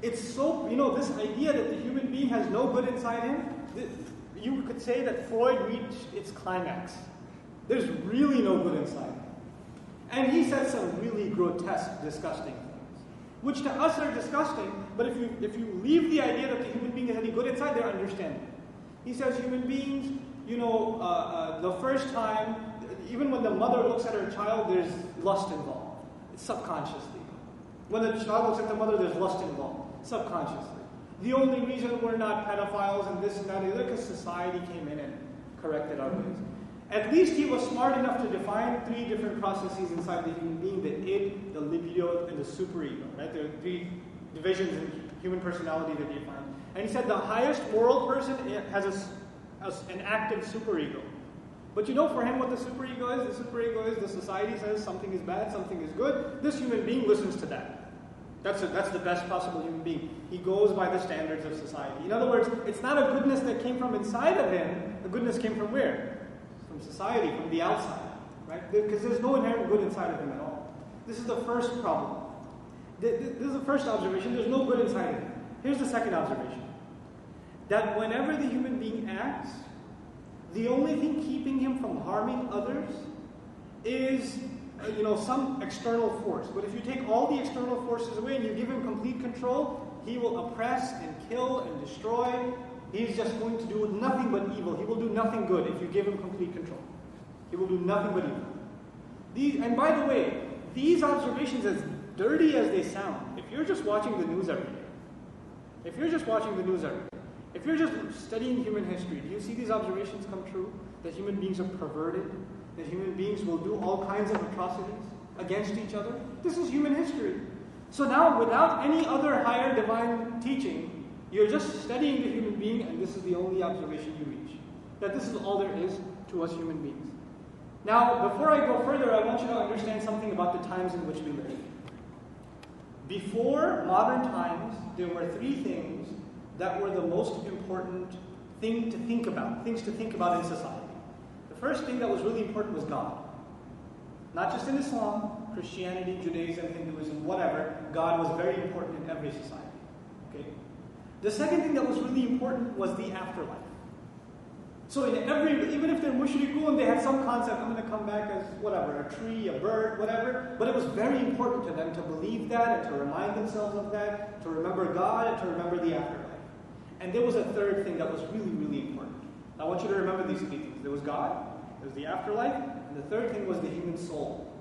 B: It's so, this idea that the human being has no good inside him, you could say that Freud reached its climax. There's really no good inside him. And he said some really grotesque, disgusting things, which to us are disgusting, but if you leave the idea that the human being has any good inside, they're understandable. He says human beings, the first time, even when the mother looks at her child, there's lust involved. It's subconsciously. When the child looks at the mother, there's lust involved, subconsciously. The only reason we're not pedophiles and this and that is because society came in and corrected our ways. At least he was smart enough to define three different processes inside the human being: the id, the libido, and the superego. Right? There are three divisions in human personality that he defined. And he said the highest moral person has an active superego. But for him what the superego is? The superego is the society says something is bad, something is good. This human being listens to that. That's the best possible human being. He goes by the standards of society. In other words, it's not a goodness that came from inside of him. The goodness came from where? From society, from the outside. Right? Because there's no inherent good inside of him at all. This is the first problem. This is the first observation. There's no good inside of him. Here's the second observation. That whenever the human being acts, the only thing keeping him from harming others is some external force. But if you take all the external forces away and you give him complete control, he will oppress and kill and destroy. He's just going to do nothing but evil. He will do nothing good if you give him complete control. He will do nothing but evil. And by the way, these observations, as dirty as they sound, if you're just watching the news every day, if you're just studying human history, do you see these observations come true? That human beings are perverted? That human beings will do all kinds of atrocities against each other? This is human history. So now, without any other higher divine teaching, you're just studying the human being, and this is the only observation you reach. That this is all there is to us human beings. Now, before I go further, I want you to understand something about the times in which we live. Before modern times, there were three things that were the most important things to think about in society. The first thing that was really important was God. Not just in Islam, Christianity, Judaism, Hinduism, whatever, God was very important in every society. Okay? The second thing that was really important was the afterlife. So in every, even if they're mushrikun, they had some concept, I'm going to come back as whatever, a tree, a bird, whatever. But it was very important to them to believe that and to remind themselves of that, to remember God and to remember the afterlife. And there was a third thing that was really, really important. I want you to remember these three things. There was God, there was the afterlife, and the third thing was the human soul.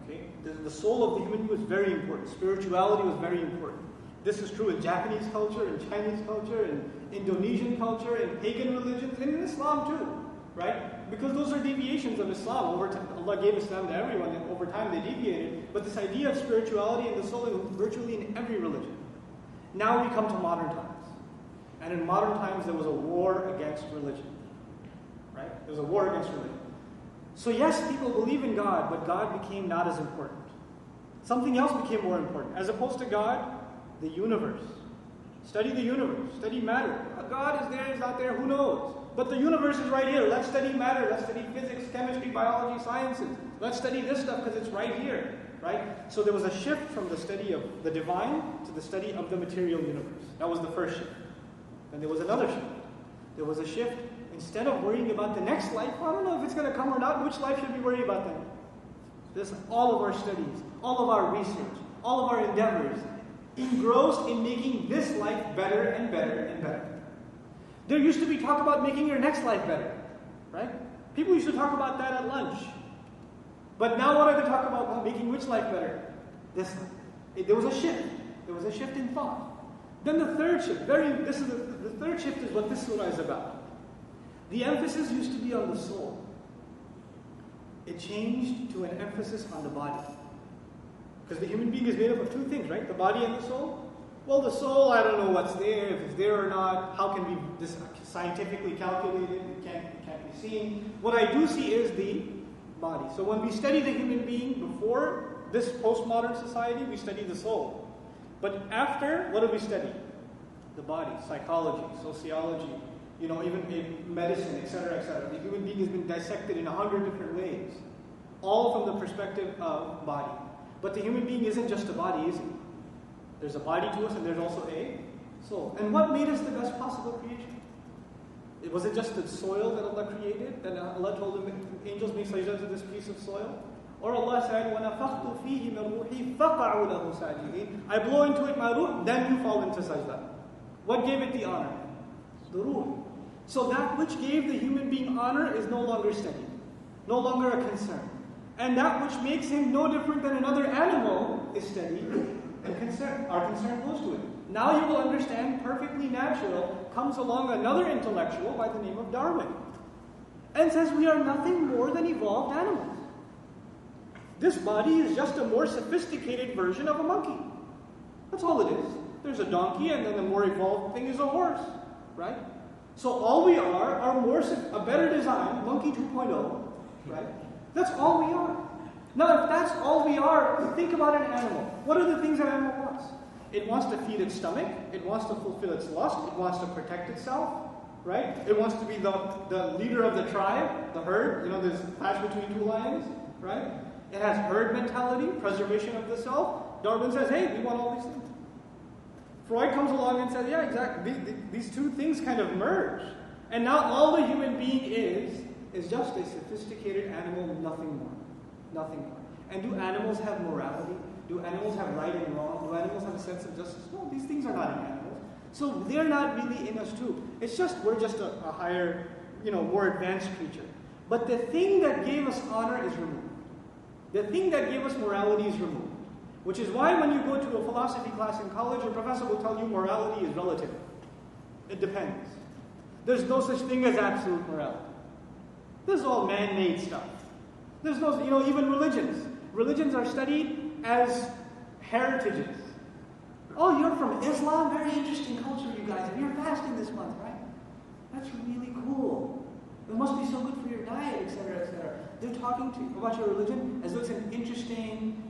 B: Okay? The soul of the human being was very important. Spirituality was very important. This is true in Japanese culture, in Chinese culture, in Indonesian culture, in pagan religions, and in Islam too, right? Because those are deviations of Islam. Over time, Allah gave Islam to everyone, and over time they deviated. But this idea of spirituality and the soul is virtually in every religion. Now we come to modern times. And in modern times there was a war against religion, right? There was a war against religion. So yes, people believe in God, but God became not as important. Something else became more important. As opposed to God, the universe. Study the universe. Study matter. God is there, is not there, who knows? But the universe is right here. Let's study matter. Let's study physics, chemistry, biology, sciences. Let's study this stuff because it's right here. Right? So there was a shift from the study of the divine to the study of the material universe. That was the first shift. Then there was another shift. There was a shift. Instead of worrying about the next life, I don't know if it's going to come or not, which life should we worry about then? This, all of our studies, all of our research, all of our endeavors, engrossed in making this life better and better and better. There used to be talk about making your next life better, right? People used to talk about that at lunch. But now what are they talking about? Making which life better? This life. There was a shift. There was a shift in thought. Then the third shift, the third shift is what this surah is about. The emphasis used to be on the soul. It changed to an emphasis on the body. Because the human being is made up of two things, right? The body and the soul. Well, the soul, I don't know what's there, if it's there or not. How can we this scientifically calculate it? It can't be seen. What I do see is the body. So when we study the human being before this postmodern society, we study the soul. But after, what do we study? The body, psychology, sociology, even in medicine, etc., etc. The human being has been dissected in 100 different ways, all from the perspective of body. But the human being isn't just a body, is he? There's a body to us and there's also a soul. And what made us the best possible creation? Was it just the soil that Allah created? That Allah told the angels make sajda to this piece of soil? Or Allah said, وَنَفَخْتُ فِيهِ مِنْ رُوحِي فَقَعُوا لَهُ سَاجِدِينَ. I blow into it my ruh, then you fall into sajda. What gave it the honor? The ruh. So that which gave the human being honor is no longer studied, no longer a concern. And that which makes him no different than another animal is studied and concern. Our concern goes to it. Now you will understand, perfectly natural, comes along another intellectual by the name of Darwin and says we are nothing more than evolved animals. This body is just a more sophisticated version of a monkey. That's all it is. There's a donkey and then the more evolved thing is a horse, right? So all we are a better design, monkey 2.0, right? That's all we are. Now, if that's all we are, think about an animal. What are the things an animal wants? It wants to feed its stomach. It wants to fulfill its lust. It wants to protect itself, right? It wants to be the leader of the tribe, the herd. There's a clash between two lions, right? It has herd mentality, preservation of the self. Darwin says, hey, we want all these things. Freud comes along and says, yeah, exactly. These two things kind of merge. And now all the human being is just a sophisticated animal, nothing more. Nothing more. And do animals have morality? Do animals have right and wrong? Do animals have a sense of justice? No, these things are not in animals. So they're not really in us too. It's just, we're just a higher, more advanced creature. But the thing that gave us honor is removed. The thing that gave us morality is removed. Which is why when you go to a philosophy class in college, your professor will tell you morality is relative. It depends. There's no such thing as absolute morality. This is all man-made stuff. There's no, even religions. Religions are studied as heritages. Oh, you're from Islam? Very interesting culture, you guys. And you're fasting this month, right? That's really cool. It must be so good for your diet, etc., etc. They're talking to you about your religion as though it's an interesting,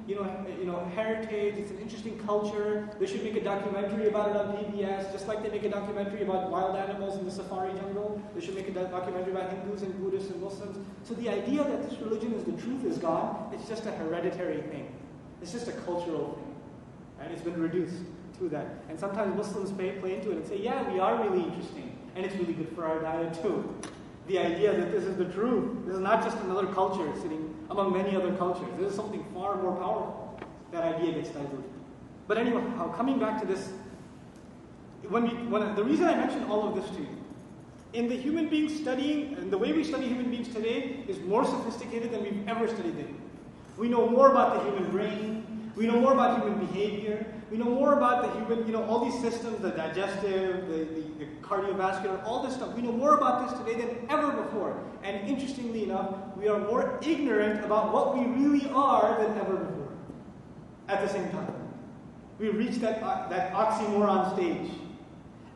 B: heritage. It's an interesting culture. They should make a documentary about it on PBS, just like they make a documentary about wild animals in the safari jungle. They should make a documentary about Hindus and Buddhists and Muslims. So the idea that this religion is the truth is gone. It's just a hereditary thing. It's just a cultural thing, and it's been reduced to that. And sometimes Muslims play into it and say, yeah, we are really interesting, and it's really good for our diet too. The idea that this is the truth. This is not just another culture sitting among many other cultures. This is something far more powerful. That idea gets diluted. But anyway, coming back to this, the reason I mention all of this to you, in the human being studying, and the way we study human beings today is more sophisticated than we've ever studied them. We know more about the human brain. We know more about human behavior. We know more about the human, all these systems, the digestive, the cardiovascular, all this stuff. We know more about this today than ever before. And interestingly enough, we are more ignorant about what we really are than ever before. At the same time. We reached that oxymoron stage.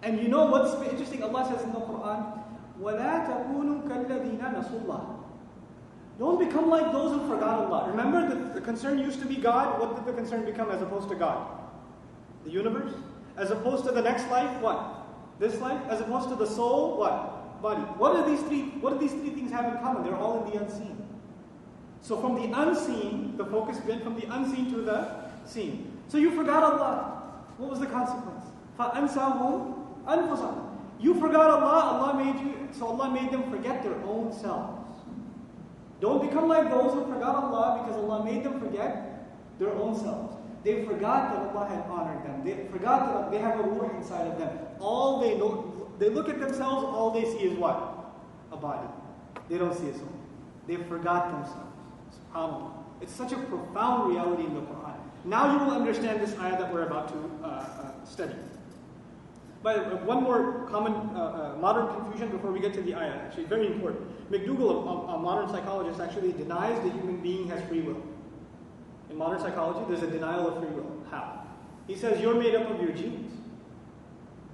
B: And you know what's interesting? Allah says in the Quran, وَلَا تَكُونُوا كَالَّذِينَ نَسُوا اللَّهَ. Don't become like those who forgot Allah. Remember that the concern used to be God. What did the concern become as opposed to God? The universe? As opposed to the next life, what? This life? As opposed to the soul, what? Body. What do these three things have in common? They're all in the unseen. So from the unseen, the focus went from the unseen to the seen. So you forgot Allah. What was the consequence? فَأَنْسَاهُمْ أَنفُسَهُمْ. You forgot Allah, so Allah made them forget their own selves. Don't become like those who forgot Allah because Allah made them forget their own selves. They forgot that Allah had honored them. They forgot that they have a ruh inside of them. All they know, they look at themselves, all they see is what? A body. They don't see a soul. They forgot themselves. SubhanAllah. It's such a profound reality in the Quran. Now you will understand this ayah that we're about to study. But one more common modern confusion before we get to the ayah, actually very important. McDougall, a modern psychologist, actually denies the human being has free will. In modern psychology, there's a denial of free will. How? He says you're made up of your genes.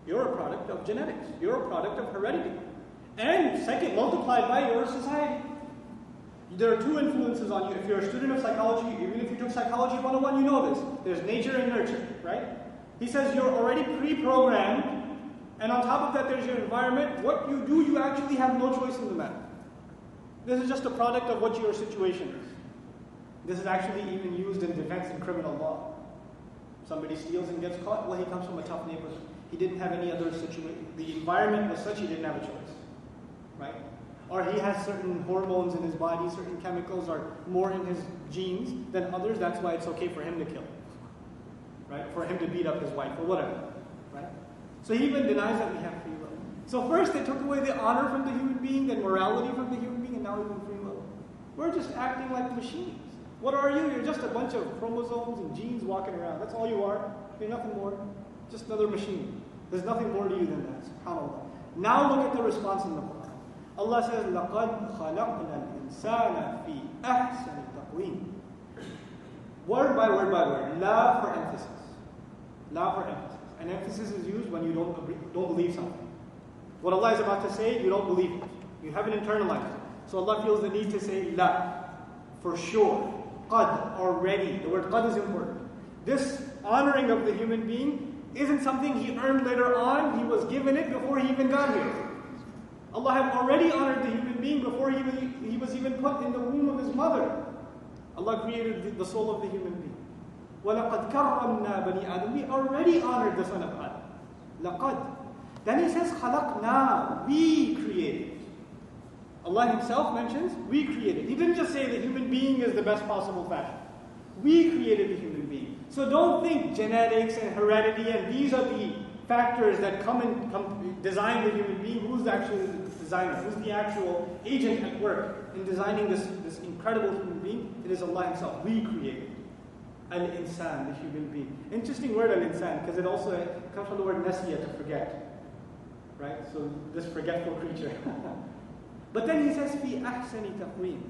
B: You're a product of genetics. You're a product of heredity. And second, multiplied by your society. There are two influences on you. If you're a student of psychology, even if you took Psychology 101, you know this. There's nature and nurture, right? He says you're already pre-programmed, and on top of that there's your environment. What you do, you actually have no choice in the matter. This is just a product of what your situation is. This is actually even used in defense in criminal law. Somebody steals and gets caught, well, he comes from a tough neighborhood. He didn't have any other situation. The environment was such he didn't have a choice, right? Or he has certain hormones in his body, certain chemicals are more in his genes than others, that's why it's okay for him to kill. Right? For him to beat up his wife or whatever. Right? So he even denies that we have free will. So first they took away the honor from the human being, then morality from the human being, and now even free will. We're just acting like machines. What are you? You're just a bunch of chromosomes and genes walking around. That's all you are. You're nothing more. Just another machine. There's nothing more to you than that. SubhanAllah. Now look at the response in the Quran. Allah says, لَقَدْ خَلَقْنَا الْإِنسَانَ فِي أَحْسَنِ تَقْوِيمٍ. Word by word by word. La for emphasis. La for emphasis. And emphasis is used when you don't believe something. What Allah is about to say, you don't believe it. You haven't internalized it. So Allah feels the need to say la. For sure. Qad, already. The word qad is important. This honoring of the human being isn't something he earned later on. He was given it before he even got here. Allah had already honored the human being before he was even put in the womb of his mother. Allah created the soul of the human being. وَلَقَدْ كَرَّمْنَا بَنِي آدَمَ. We already honored the son of Adam. لَقَدْ. Then he says, خَلَقْنَا. We created. Allah himself mentions, we created. He didn't just say the human being is the best possible fashion. We created the human being. So don't think genetics and heredity and these are the factors that come design the human being. Who's actually the designer? Who's the actual agent at work in designing this incredible human being? It is Allah himself. We created. Al-insan, the human being. Interesting word, al-insan, because it also comes from the word nasiya, to forget. Right? So this forgetful creature. But then he says, fi ahsani taqweem.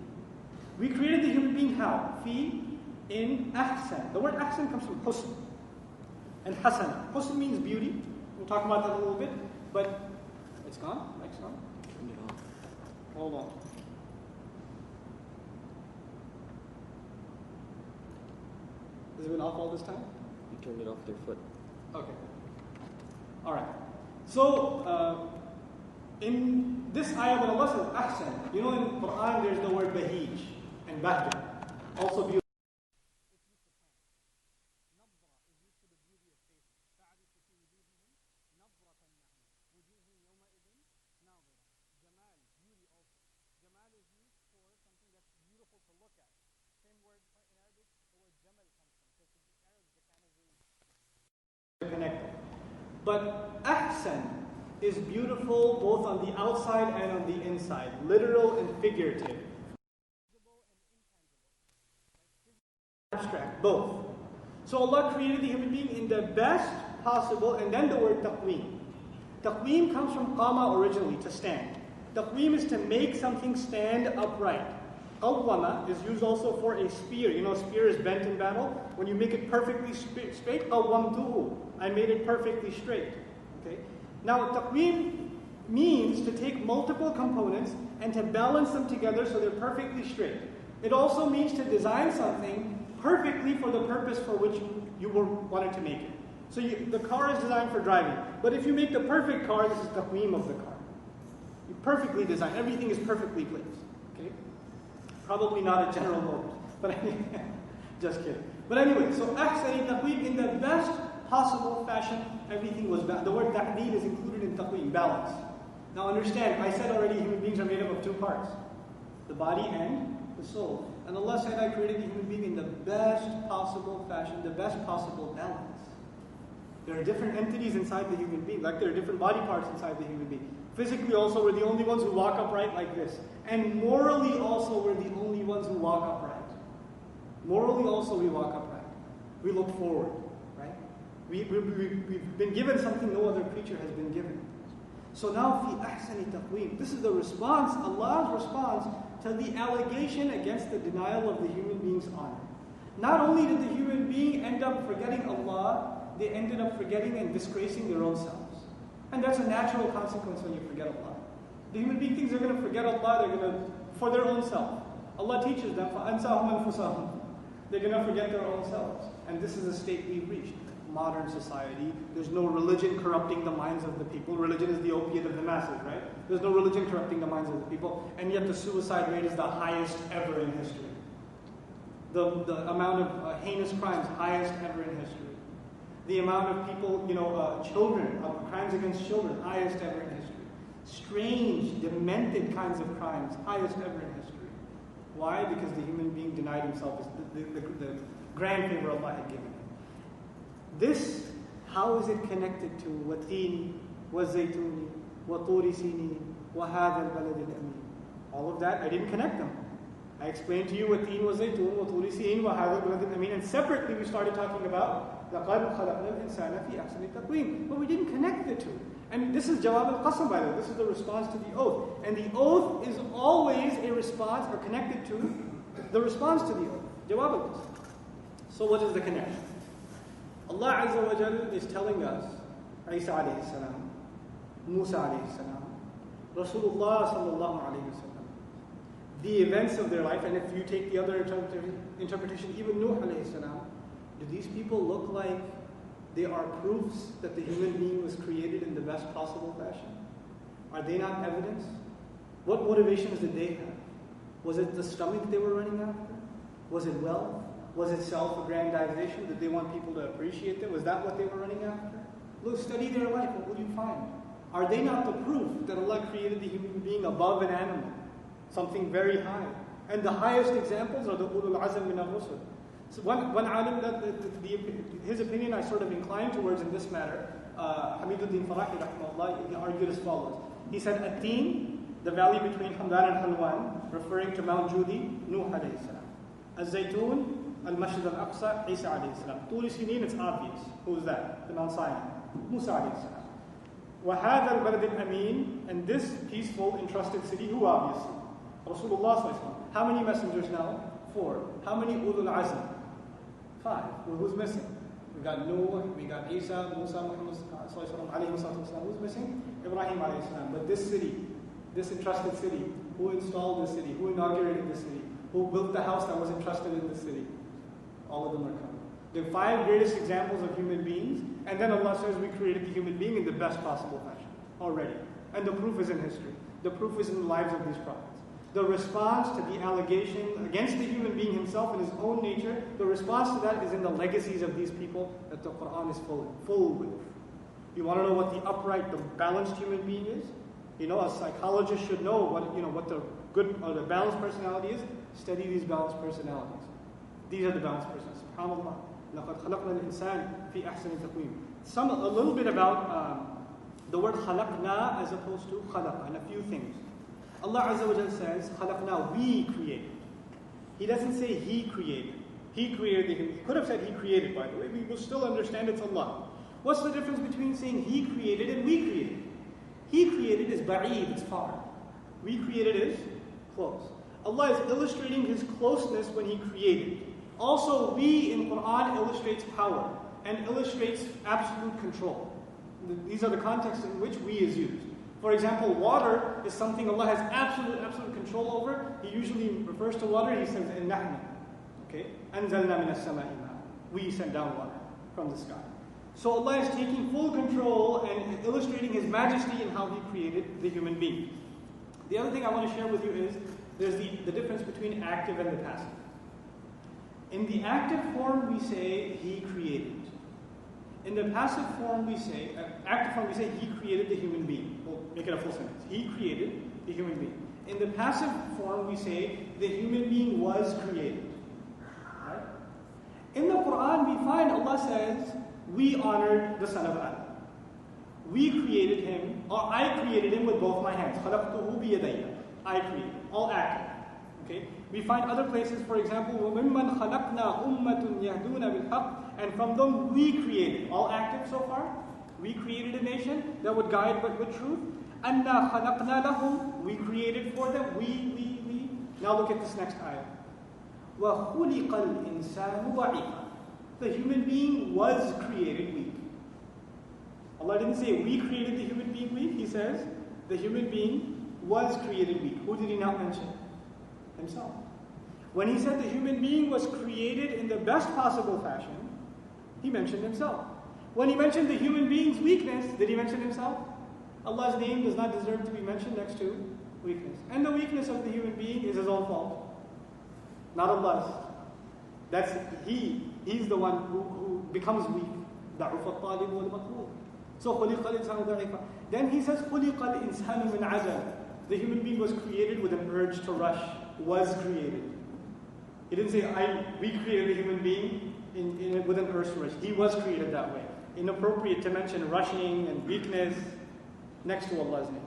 B: We created the human being how? Fi, in ahsan. The word ahsan comes from husn. And hasan. Husn means beauty. We'll talk about that a little bit. But it's gone? Mic's gone? Hold on. Has it been off all this time?
C: You turned it off their foot.
B: Okay. All right. So, in this ayah, when Allah says ahsan, you know in Quran there's the word bahij and bahj. Also beautiful. Connected. But ahsan is beautiful both on the outside and on the inside, literal and figurative. Abstract, both. So Allah created the human being in the best possible, and then the word taqweem. Taqweem comes from qama originally, to stand. Taqweem is to make something stand upright. Qawwama is used also for a spear. You know, a spear is bent in battle. When you make it perfectly straight, qawwamtuhu, I made it perfectly straight. Okay. Now, taqweem means to take multiple components and to balance them together so they're perfectly straight. It also means to design something perfectly for the purpose for which you wanted to make it. So the car is designed for driving, but if you make the perfect car, this is taqweem of the car. You perfectly design, everything is perfectly placed. Okay. Probably not a General Motors, but just kidding. But anyway, so ahsani taqweem, in the best possible fashion, everything was balanced. The word ta'deel is included in taqweem, balance. Now understand, I said already human beings are made up of two parts, the body and the soul. And Allah said, I created the human being in the best possible fashion, the best possible balance. There are different entities inside the human being, like there are different body parts inside the human being. Physically also, we're the only ones who walk upright like this. And morally also, we're the only ones who walk upright. Morally also, we walk upright. We look forward, right? We've been given something no other creature has been given. So now, fi ahsani taqweem, this is the response, Allah's response to the allegation against the denial of the human being's honor. Not only did the human being end up forgetting Allah, they ended up forgetting and disgracing their own selves. And that's a natural consequence when you forget Allah. The human being thinks they're going to forget Allah, they're going to, for their own self. Allah teaches them, فَأَنْسَاهُمْ أَنفُسَهُمْ. They're going to forget their own selves. And this is a state we've reached. Modern society, there's no religion corrupting the minds of the people. Religion is the opiate of the masses, right? There's no religion corrupting the minds of the people. And yet the suicide rate is the highest ever in history. The amount of heinous crimes, highest ever in history. The amount of people, children, crimes against children, highest ever in history. Strange, demented kinds of crimes, highest ever in history. Why? Because the human being denied himself the grand favor Allah had given him. This, how is it connected to وَالتِّينِ وَالزَّيْتُونِ وَطُورِ سِينِينَ وَهَذَا الْبَلَدِ الْأَمِينَ? All of that, I didn't connect them. I explained to you وَالتِّينِ وَالزَّيْتُونِ وَطُورِ سِينِينَ وَهَذَا الْبَلَدِ الْأَمِينَ. And separately we started talking about لَقَدْ خَلَقْنَا الْإِنسَانَ فِي أَحْسَنِ تَقْوِيمٍ. But we didn't connect the two. And this is Jawab al-Qasam, by the way. This is the response to the oath. And the oath is always a response or connected to the response to the oath. Jawab al-Qasam. So what is the connection? Allah Azza wa Jal is telling us, Isa alayhi salam, Musa alayhi salam, Rasulullah sallallahu alayhi wa sallam, the events of their life, and if you take the other interpretation, even Nuh alayhi salam, do these people look like they are proofs that the human being was created in the best possible fashion? Are they not evidence? What motivations did they have? Was it the stomach they were running after? Was it wealth? Was it self-aggrandization? Did they want people to appreciate them? Was that what they were running after? Look, study their life. What will you find? Are they not the proof that Allah created the human being above an animal? Something very high. And the highest examples are the ulul azm min al-rusul. So one alim, his opinion I sort of inclined towards in this matter, Hamiduddin Farahi rahimahullah, he argued as follows. He said, At-Tin, the valley between Hamdan and Halwan, referring to Mount Judi, Nuh alayhi salam. Al-Zaytun, Al-Masjid al-Aqsa, Isa alayhi salam. Turi Sinin, it's obvious. Who's that? The Mount Sinai. Musa alayhi salam. وَهَذَا الْبَلَدِ الْأَمِينَ, and this peaceful, entrusted city, who obviously? Rasulullah sallallahu alayhi wa sallam. How many messengers now? 4. How many ulul azm? 5. Well, who's missing? We got Noah, we got Isa, Musa, Muhammad sallallahu alayhi wa sallam. Who's missing? Ibrahim alayhi salam. But this city, this entrusted city, who installed the city, who inaugurated the city, who built the house that was entrusted in the city. All of them are covered. The 5 greatest examples of human beings, and then Allah says we created the human being in the best possible fashion already. And the proof is in history. The proof is in the lives of these prophets. The response to the allegation against the human being himself and his own nature, the response to that is in the legacies of these people that the Quran is full with. You want to know what the upright, the balanced human being is? You know, a psychologist should know what the good or the balanced personality is. Study these balanced personalities. These are the balanced personalities. SubhanAllah. لَقَدْ خَلَقْنَا الْإِنسَانَ فِي أَحْسَنِ تَقْوِيمٍ. A little bit about the word خَلَقْنَا as opposed to خَلَقَ, and a few things. Allah Azza wa Jalla says, خَلَقْنَا, we created. He doesn't say He created. He created the human. He could have said He created, by the way. We will still understand it's Allah. What's the difference between saying He created and we created? He created is ba'id, it's far. We created is close. Allah is illustrating His closeness when He created. Also, we in Quran illustrates power and illustrates absolute control. These are the contexts in which we is used. For example, water is something Allah has absolute control over. He usually refers to water, He says, إِنَّحْنَا. Okay? أَنزَلْنَا مِنَ السَّمَاءِ مَاءً. We send down water from the sky. So Allah is taking full control and illustrating His majesty in how He created the human being. The other thing I want to share with you is, there's the difference between active and the passive. In the active form, we say, He created. In the passive form, we say, active form, we say, He created the human being. We'll make it a full sentence. He created the human being. In the passive form, we say, the human being was created. Right? In the Quran, we find Allah says, we honored the son of Adam. We created him, or I created him with both my hands. خَلَقْتُهُ بِيَدَيَّ. I created. All active. Okay? We find other places, for example, وَمِمَّنْ خَلَقْنَا أُمَّةٌ يَهْدُونَ بِالْحَقِّ. And from them we created. All active so far. We created a nation that would guide but with truth. أَنَّا خَلَقْنَا لَهُمْ. We created for them. We. Now look at this next ayah. وَخُلِقَ الْإِنسَانُ ضَعِيفًا. The human being was created weak. Allah didn't say we created the human being weak. He says the human being was created weak. Who did He not mention? Himself. When He said the human being was created in the best possible fashion, He mentioned Himself. When He mentioned the human being's weakness, did He mention Himself? Allah's name does not deserve to be mentioned next to weakness. And the weakness of the human being is his own fault, not Allah's. That's He's the one who becomes weak. ضَعُفَ الطَّالِبُ وَالْمَطْلُوبُ. So خُلِقَ الْإِنسَانُ ضَعِيفًا. Then He says خُلِقَ الْإِنسَانُ مِنْ عَجَلٍ. The human being was created with an urge to rush. Was created. He didn't say we created the human being with an urge to rush. He was created that way. Inappropriate to mention rushing and weakness next to Allah's name.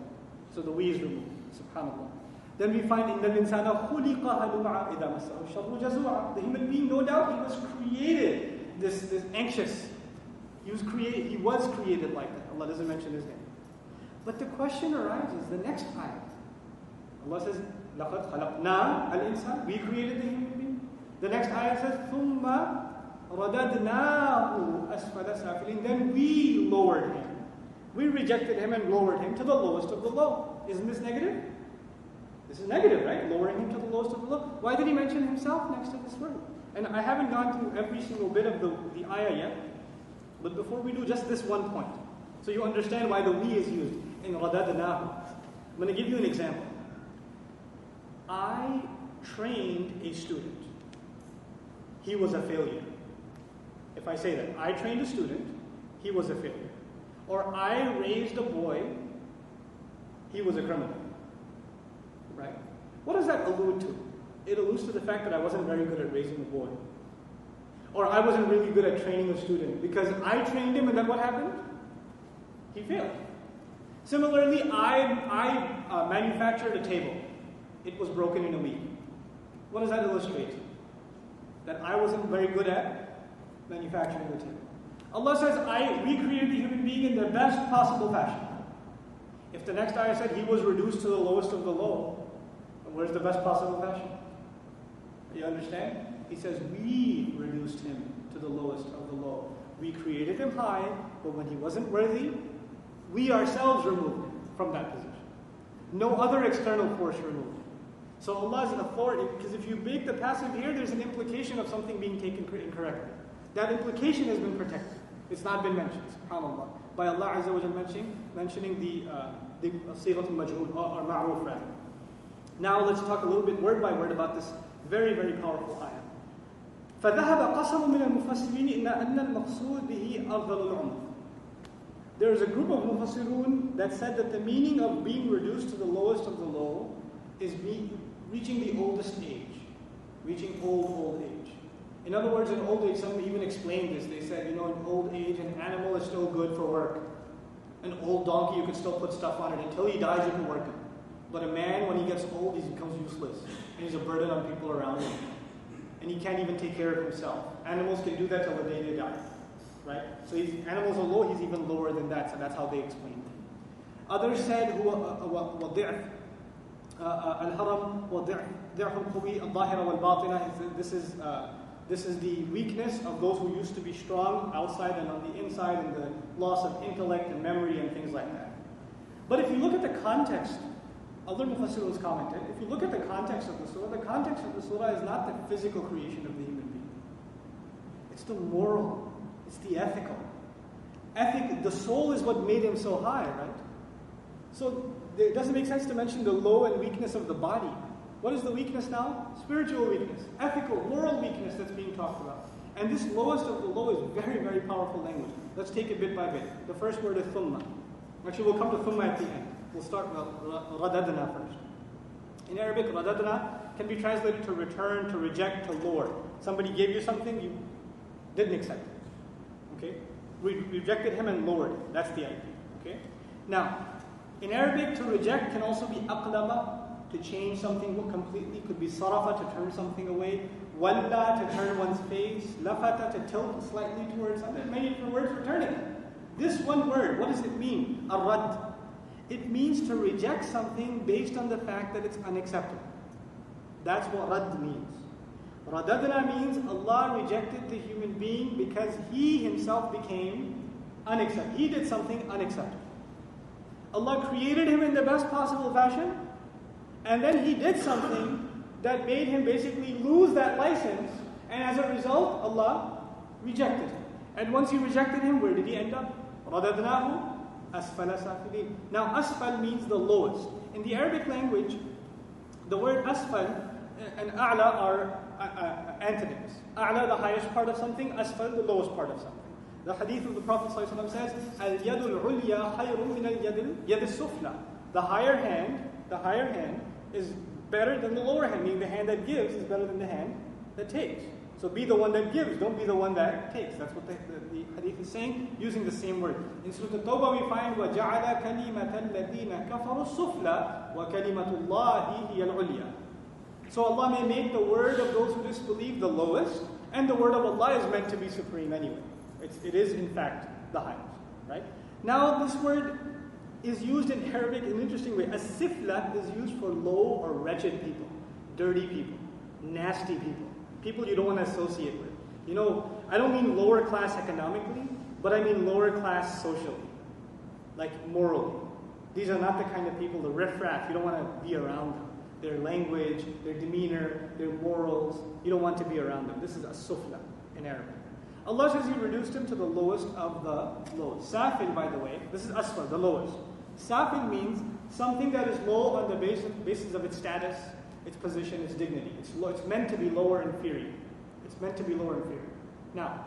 B: So the we is removed. SubhanAllah. Then we find in the insana khuliqa halu'a idha massahu sharru jazua. The human being, no doubt, he was created this anxious. He was created like that. Allah doesn't mention his name. But the question arises, the next ayah. Allah says, لَقَدْ خَلَقْنَا الْإِنسَانَ. We created the human being. The next ayah says, ثُمَّ رَدَدْنَاهُ أَسْفَلَ سَافِلِينَ. Then we lowered him. We rejected him and lowered him to the lowest of the low. Isn't this negative? This is negative, right? Lowering him to the lowest of the low. Why did He mention Himself next to this word? And I haven't gone through every single bit of the ayah yet. But before we do, just this one point. So you understand why the we is used in رَدَدْنَاهُ. I'm going to give you an example. I trained a student. He was a failure. If I say that, I trained a student, he was a failure. Or I raised a boy, he was a criminal. Right? What does that allude to? It alludes to the fact that I wasn't very good at raising a boy. Or I wasn't really good at training a student. Because I trained him and then what happened? He failed. Similarly, I manufactured a table. It was broken in a week. What does that illustrate? That I wasn't very good at manufacturing the table. Allah says, we created the human being in the best possible fashion. If the next ayah said he was reduced to the lowest of the low, where's the best possible fashion? You understand? He says, we reduced him to the lowest of the low. We created him high, but when he wasn't worthy, we ourselves removed him from that position. No other external force removed him. So Allah is an authority, because if you make the passive here, there's an implication of something being taken incorrectly. That implication has been protected. It's not been mentioned, subhanAllah, by Allah Azza wa Jal mentioning the Suratul Majhul, or Ma'ruf rather. Now let's talk a little bit word by word about this very, very powerful ayah. فَذَهَبَ قَسَمٌ مِنَ الْمُفَسِّرِينَ إِلَّا أَنَّ الْمَقْصُودِ بِهِ أَفْضَلُ الْعُمْرِ. There is a group of Mufassirun that said that the meaning of being reduced to the lowest of the low is reaching the oldest age, reaching old age. In other words, in old age, some even explained this. They said, in old age, an animal is still good for work. An old donkey, you could still put stuff on it. Until he dies, you can work him. But a man, when he gets old, he becomes useless. And he's a burden on people around him. And he can't even take care of himself. Animals can do that till the day they die. Right? So animals are low, he's even lower than that. So that's how they explained it. Others said, وَضِعْفٌ الْحَرَمْ وَضِعْفٌ الْقُوِي الظَّاهِرَ وَالْبَاطِنَةِ. This is the weakness of those who used to be strong outside and on the inside, and the loss of intellect and memory and things like that. But if you look at the context, other Mufassirun commented, if you look at the context of the surah is not the physical creation of the human being. It's the moral, it's the ethical. The soul is what made him so high, right? So it doesn't make sense to mention the low and weakness of the body. What is the weakness now? Spiritual weakness, ethical, moral weakness that's being talked about. And this lowest of the low is very, very powerful language. Let's take it bit by bit. The first word is thumma. Actually, we'll come to thumma at the end. We'll start with radadna first. In Arabic, radadna can be translated to return, to reject, to lower. Somebody gave you something, you didn't accept it. Okay? We rejected him and lowered it. That's the idea. Okay? Now, in Arabic, to reject can also be aqlaba, to change something completely. Could be sarafa, to turn something away. Walla, to turn one's face. Lafata, to tilt slightly towards something. Many different words for turning. This one word, what does it mean? Ar-rad. It means to reject something based on the fact that it's unacceptable. That's what rad means. Radadna means Allah rejected the human being because he himself became unacceptable. He did something unacceptable. Allah created him in the best possible fashion, and then he did something that made him basically lose that license, and as a result, Allah rejected him. And once he rejected him, where did he end up? Radadnahu asfala safilin. Now, asfal means the lowest. In the Arabic language, the word asfal and a'la are antonyms. A'la, the highest part of something, asfal, the lowest part of something. The hadith of the Prophet ﷺ says, Al-yadul ulya khayrun min al-yad al-sufla. The higher hand is better than the lower hand, meaning the hand that gives is better than the hand that takes. So be the one that gives, don't be the one that takes. That's what the hadith is saying, using the same word. In Suratul Tawbah we find, وَجَعَلَ كَلِمَةَ الَّذِينَ كَفَرُوا السُّفْلَى وَكَلِمَةُ اللَّهِ هِيَ الْعُلْيَا. So Allah may make the word of those who disbelieve the lowest, and the word of Allah is meant to be supreme anyway. It is in fact the highest, right? Now this word is used in Arabic in an interesting way. As-sifla is used for low or wretched people, dirty people, nasty people, people you don't want to associate with. I don't mean lower class economically, but I mean lower class socially, like morally. These are not the kind of people, the riffraff, you don't want to be around them. Their language, their demeanor, their morals, you don't want to be around them. This is as-sufla in Arabic. Allah says He reduced him to the lowest of the lowest. Safil, by the way, this is asfal, the lowest. Safil means something that is low on the basis of its status, its position, its dignity. It's meant to be lower and inferior. It's meant to be lower and inferior. Now,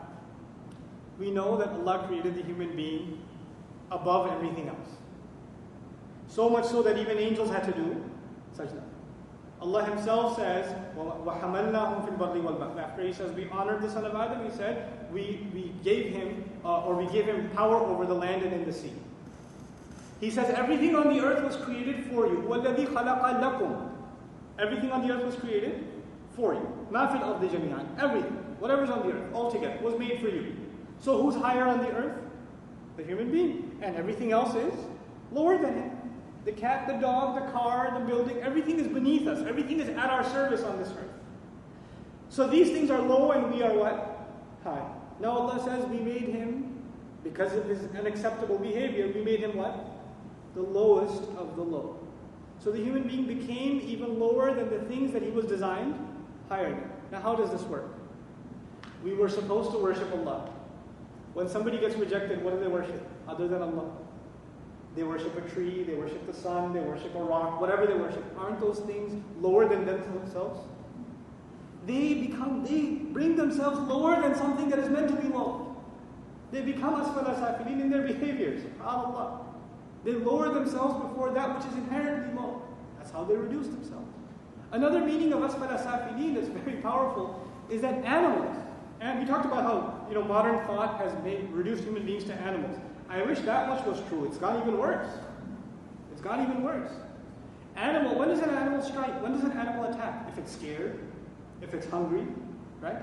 B: we know that Allah created the human being above everything else. So much so that even angels had to do sajda. Allah Himself says, وَحَمَلْنَاهُمْ فِي الْبَرِّ وَالْبَحْرِ. After He says, we honored the son of Adam, He said, we gave him power over the land and in the sea. He says, everything on the earth was created for you. وَالَّذِي خَلَقَ لَكُمْ. Everything on the earth was created for you. مَا فِي الْأَرْضِ جَمِيعًا. Everything, whatever's on the earth, altogether, was made for you. So who's higher on the earth? The human being. And everything else is lower than him. The cat, the dog, the car, the building, everything is beneath us. Everything is at our service on this earth. So these things are low and we are what? High. Now Allah says we made him, because of his unacceptable behavior, we made him what? The lowest of the low. So the human being became even lower than the things that he was designed higher. Now how does this work? We were supposed to worship Allah. When somebody gets rejected, what do they worship other than Allah? They worship a tree, they worship the sun, they worship a rock, whatever they worship. Aren't those things lower than themselves? They bring themselves lower than something that is meant to be low. They become asfala safilin in their behaviors. SubhanAllah. They lower themselves before that which is inherently low. That's how they reduce themselves. Another meaning of asfala safilin that's very powerful is that animals, and we talked about how modern thought has reduced human beings to animals. I wish that much was true. It's gone even worse. It's gone even worse. When does an animal strike? When does an animal attack? If it's scared, if it's hungry, right?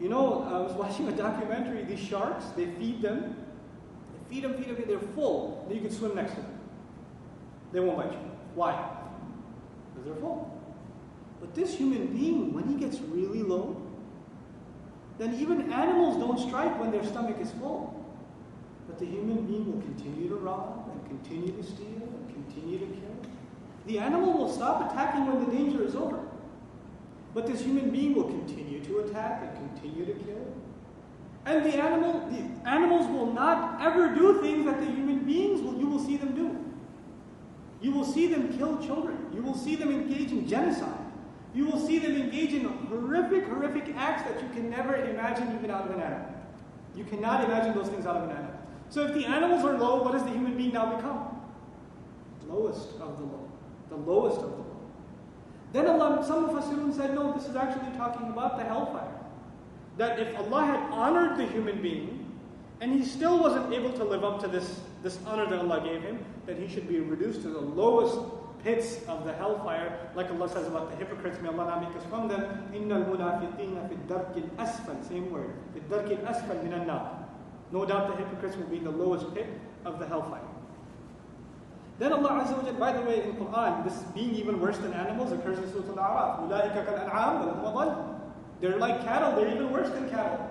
B: I was watching a documentary. These sharks, they feed them. They feed them. They're full. Then you can swim next to them. They won't bite you. Why? Because they're full. But this human being, when he gets really low, then even animals don't strike when their stomach is full. But the human being will continue to rob and continue to steal and continue to kill. The animal will stop attacking when the danger is over. But this human being will continue to attack and continue to kill. And the animals will not ever do things that the human beings you will see them do. You will see them kill children. You will see them engage in genocide. You will see them engage in horrific acts that you can never imagine even out of an animal. You cannot imagine those things out of an animal. So if the animals are low, what does the human being now become? Lowest of the low. The lowest of the low. Then some Mufassirun said, no, this is actually talking about the hellfire. That if Allah had honored the human being, and he still wasn't able to live up to this honor that Allah gave him, then he should be reduced to the lowest pits of the hellfire, like Allah says about the hypocrites. May Allah not make us from them. إِنَّ الْمُنَافِقِينَ فِي الدَّرْكِ الْأَسْفَلِ, same word. فِي الدَّرْكِ الْأَسْفَلِ مِنَ النَّارِ. No doubt the hypocrites will be in the lowest pit of the hellfire. Then Allah Azza wa Jalla, by the way, in Quran, this being even worse than animals occurs in Suratul A'raf. أُولَٰئِكَ كَالْأَنْعَامِ بَلْ هُمْ أَضَلُّ. They're like cattle, they're even worse than cattle.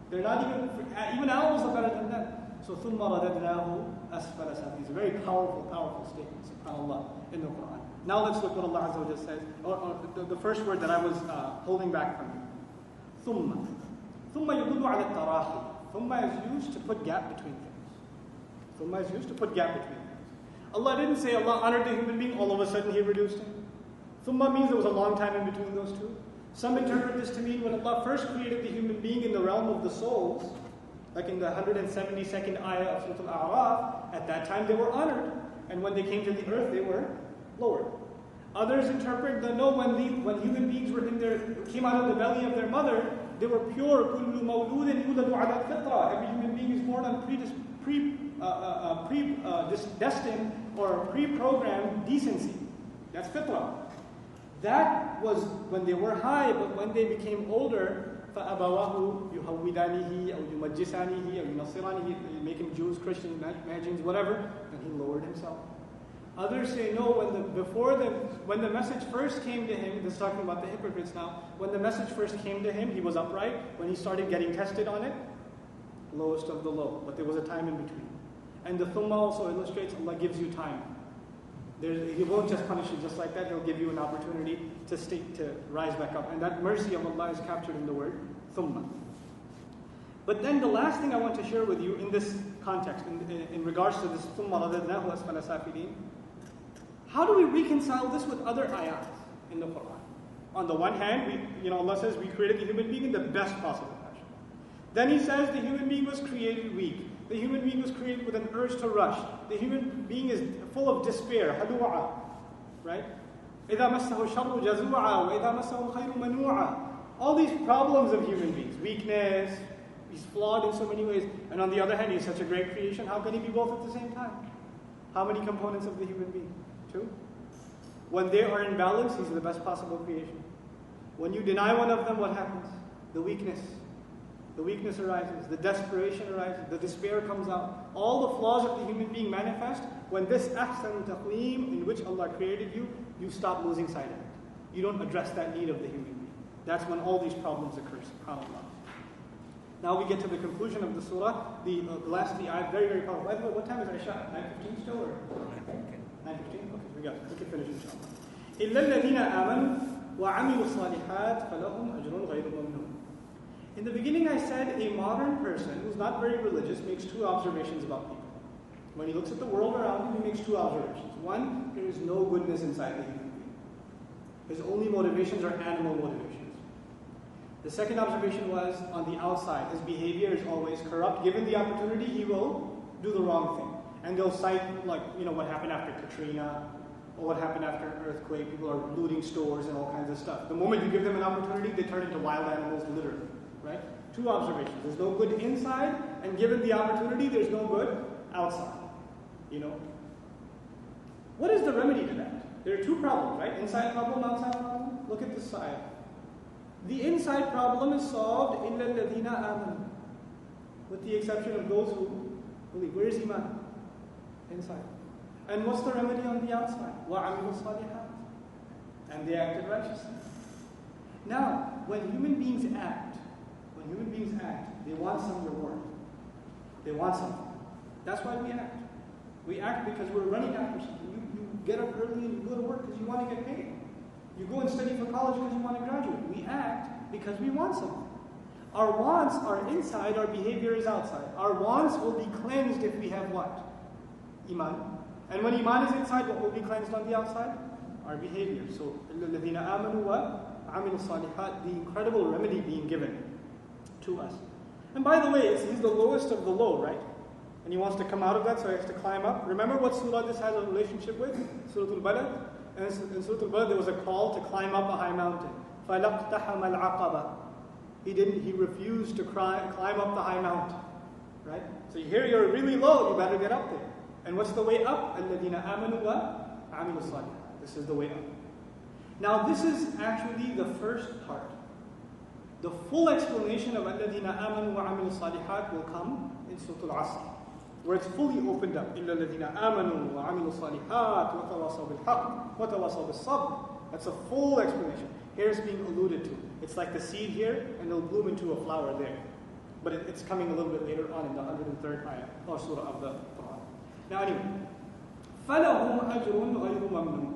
B: They're not even animals are better than them. So ثُمَّ رَدَدْنَاهُ أَسْفَلَ سَافِلِينَ. It's a very powerful statement, subhanAllah, in the Quran. Now let's look what Allah Azza wa Jalla says, or the first word that I was holding back from you. ثُمَّ يُدُلُّ عَلَى التَّرَاخِي. Thumma is used to put gap between things. Thumma is used to put gap between things. Allah didn't say Allah honored the human being, all of a sudden He reduced him. Thumma means there was a long time in between those two. Some interpret this to mean when Allah first created the human being in the realm of the souls, like in the 172nd ayah of Suratul A'raf, at that time they were honored. And when they came to the earth, they were lowered. Others interpret that no, when human beings came out of the belly of their mother, they were pure. كُلُّ مَوْلُودٍ يُولَدُ عَلَى الْفِطْرَةِ. Every human being is born on destined or pre-programmed decency. That's fitrah. That was when they were high, but when they became older, فَأَبَوَاهُ يُهَوِّدَانِهِ أَوْ يُمَجِّسَانِهِ أَوْ يُنَصِّرَانِهِ. You make him Jews, Christians, Magians, whatever, and he lowered himself. Others say no, when the message first came to him, this is talking about the hypocrites now, when the message first came to him, he was upright. When he started getting tested on it, lowest of the low. But there was a time in between. And the thumma also illustrates Allah gives you time. He won't just punish you just like that, He'll give you an opportunity to rise back up. And that mercy of Allah is captured in the word thumma. But then the last thing I want to share with you in this context, in regards to this thumma radadnahu asfala safilin, how do we reconcile this with other ayat in the Quran? On the one hand, Allah says we created the human being in the best possible fashion. Then He says the human being was created weak. The human being was created with an urge to rush. The human being is full of despair, hadu'a, right? إِذَا مَسَّهُ الشَّرُّ جَزُوعًا وَإِذَا مَسَّهُ الْخَيْرُ مَنُوعًا. All these problems of human beings, weakness, he's flawed in so many ways. And on the other hand, he's such a great creation. How can he be both at the same time? How many components of the human being? 2. When they are in balance, he's the best possible creation. When you deny one of them, what happens? The weakness. The weakness arises, the desperation arises, the despair comes out. All the flaws of the human being manifest when this ahsan taqweem in which Allah created you, you stop losing sight of it. You don't address that need of the human being. That's when all these problems occur, subhanAllah. Now we get to the conclusion of the surah, the last of the ayat, very, very powerful. By the way, what time is Isha? 9:15 still? Or? 9:15? Okay, we got it. We can finish inshallah. إِلَّا الَّذِينَ آمَنُوا وَعَمِلُوا الصَّالِحَاتِ فَلَهُمْ أَجْرٌ غَيْرُ مَمْنُونٍ. In the beginning I said a modern person who's not very religious makes two observations about people. When he looks at the world around him, he makes two observations. One, there is no goodness inside the human being. His only motivations are animal motivations. The second observation was, on the outside, his behavior is always corrupt. Given the opportunity, he will do the wrong thing. And they'll cite, what happened after Katrina, or what happened after an earthquake. People are looting stores and all kinds of stuff. The moment you give them an opportunity, they turn into wild animals, literally. Right? Two observations. There's no good inside, and given the opportunity, there's no good outside. What is the remedy to that? There are two problems, right? Inside problem, outside problem. Look at this side. The inside problem is solved إِلَّا الَّذِينَ آمَنُوا, with the exception of those who believe. Where is Iman? Inside. And what's the remedy on the outside? وَعَمِلُوا الصَّالِحَاتِ, and they acted righteously. Now, when human beings act, they want some reward. They want something. That's why we act. We act because we're running after something. You get up early and you go to work because you want to get paid. You go and study for college because you want to graduate. We act because we want something. Our wants are inside, our behavior is outside. Our wants will be cleansed if we have what? Iman. And when Iman is inside, what will be cleansed on the outside? Our behavior. So, الَّذِينَ آمَنُوا وَعَمِلُوا الصَّالِحَاتِ, the incredible remedy being given to us. And by the way, he's the lowest of the low, right? And he wants to come out of that, so he has to climb up. Remember what surah this has a relationship with? Suratul Balad. And in Suratul Balad there was a call to climb up a high mountain. فَلَقْتَحَمَ الْعَقَبَةِ. He refused to climb up the high mountain. Right? So here you're really low, you better get up there. And what's the way up? الَّذِينَ آمَنُوا وَعَمِلُوا الصَّالِحَاتِ. This is the way up. Now this is actually the first part. The full explanation of الَّذِينَ آمَنُوا وَعَمِلُوا الصَّالِحَاتِ will come in Suratul Asr, where it's fully opened up. إِلَّا الَّذِينَ آمَنُوا وَعَمِلُوا الصَّالِحَاتِ وَتَوَاصَوْا بِالْحَقِّ وَتَوَاصَوْا بِالصَّبْرِ. That's a full explanation. Here it's being alluded to. It's like the seed here, and it'll bloom into a flower there. But it's coming a little bit later on in the 103rd ayah, or surah of the Quran. Now anyway, فَلَهُمْ أَجْرٌ غَيْرُ مَمْنُونٍ.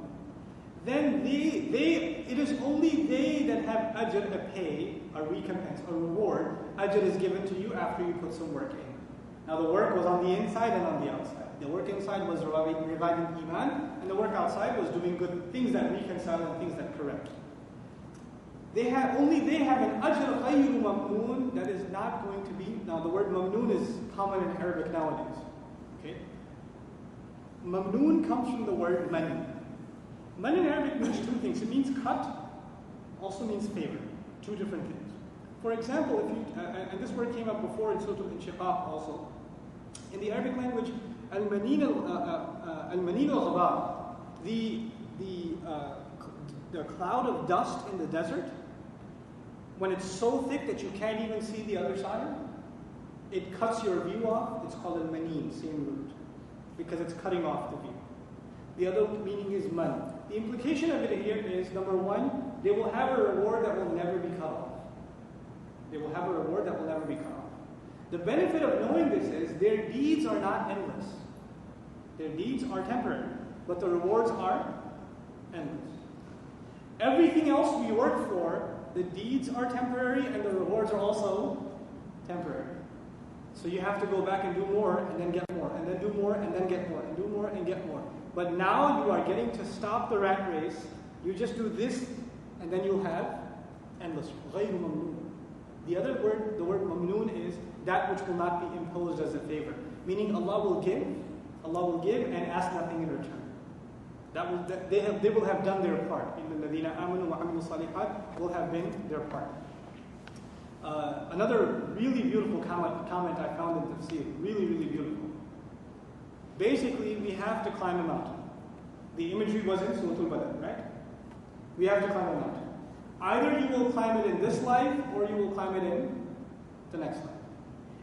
B: Then it is only they that have ajr, a pay, a recompense, a reward. Ajr is given to you after you put some work in. Now the work was on the inside and on the outside. The work inside was reviving Iman, and the work outside was doing good things that reconcile and things that correct. Only they have an ajr ghayru mamnoon that is not going to be. Now the word mamnoon is common in Arabic nowadays. Okay? Mamnoon comes from the word man. Man in Arabic means two things. It means cut, also means favor. Two different things. For example, and this word came up before in Suratul Inshiqaq also. In the Arabic language, al-manin al-ghabar, the cloud of dust in the desert, when it's so thick that you can't even see the other side, it cuts your view off. It's called al-manin, same root, because it's cutting off the view. The other meaning is man. The implication of it here is, number one, they will have a reward that will never be cut off. They will have a reward that will never be cut off. The benefit of knowing this is their deeds are not endless. Their deeds are temporary, but the rewards are endless. Everything else we work for, the deeds are temporary and the rewards are also temporary. So you have to go back and do more and then get more, and then do more and then get more, and do more and get more. But now you are getting to stop the rat race. You just do this and then you'll have endless. غَيْرُ مَمْنُونَ. The other word, the word mamnoon, is that which will not be imposed as a favor. Meaning Allah will give and ask nothing in return. They will have done their part. إِنَّ الَّذِينَ آمَنُوا وَعَمِلُوا الصَّالِحَاتِ will have been their part. Another really beautiful comment I found in Tafsir, really, really beautiful. Basically, we have to climb a mountain. The imagery was in Suratul Balad, right? We have to climb a mountain. Either you will climb it in this life, or you will climb it in the next life.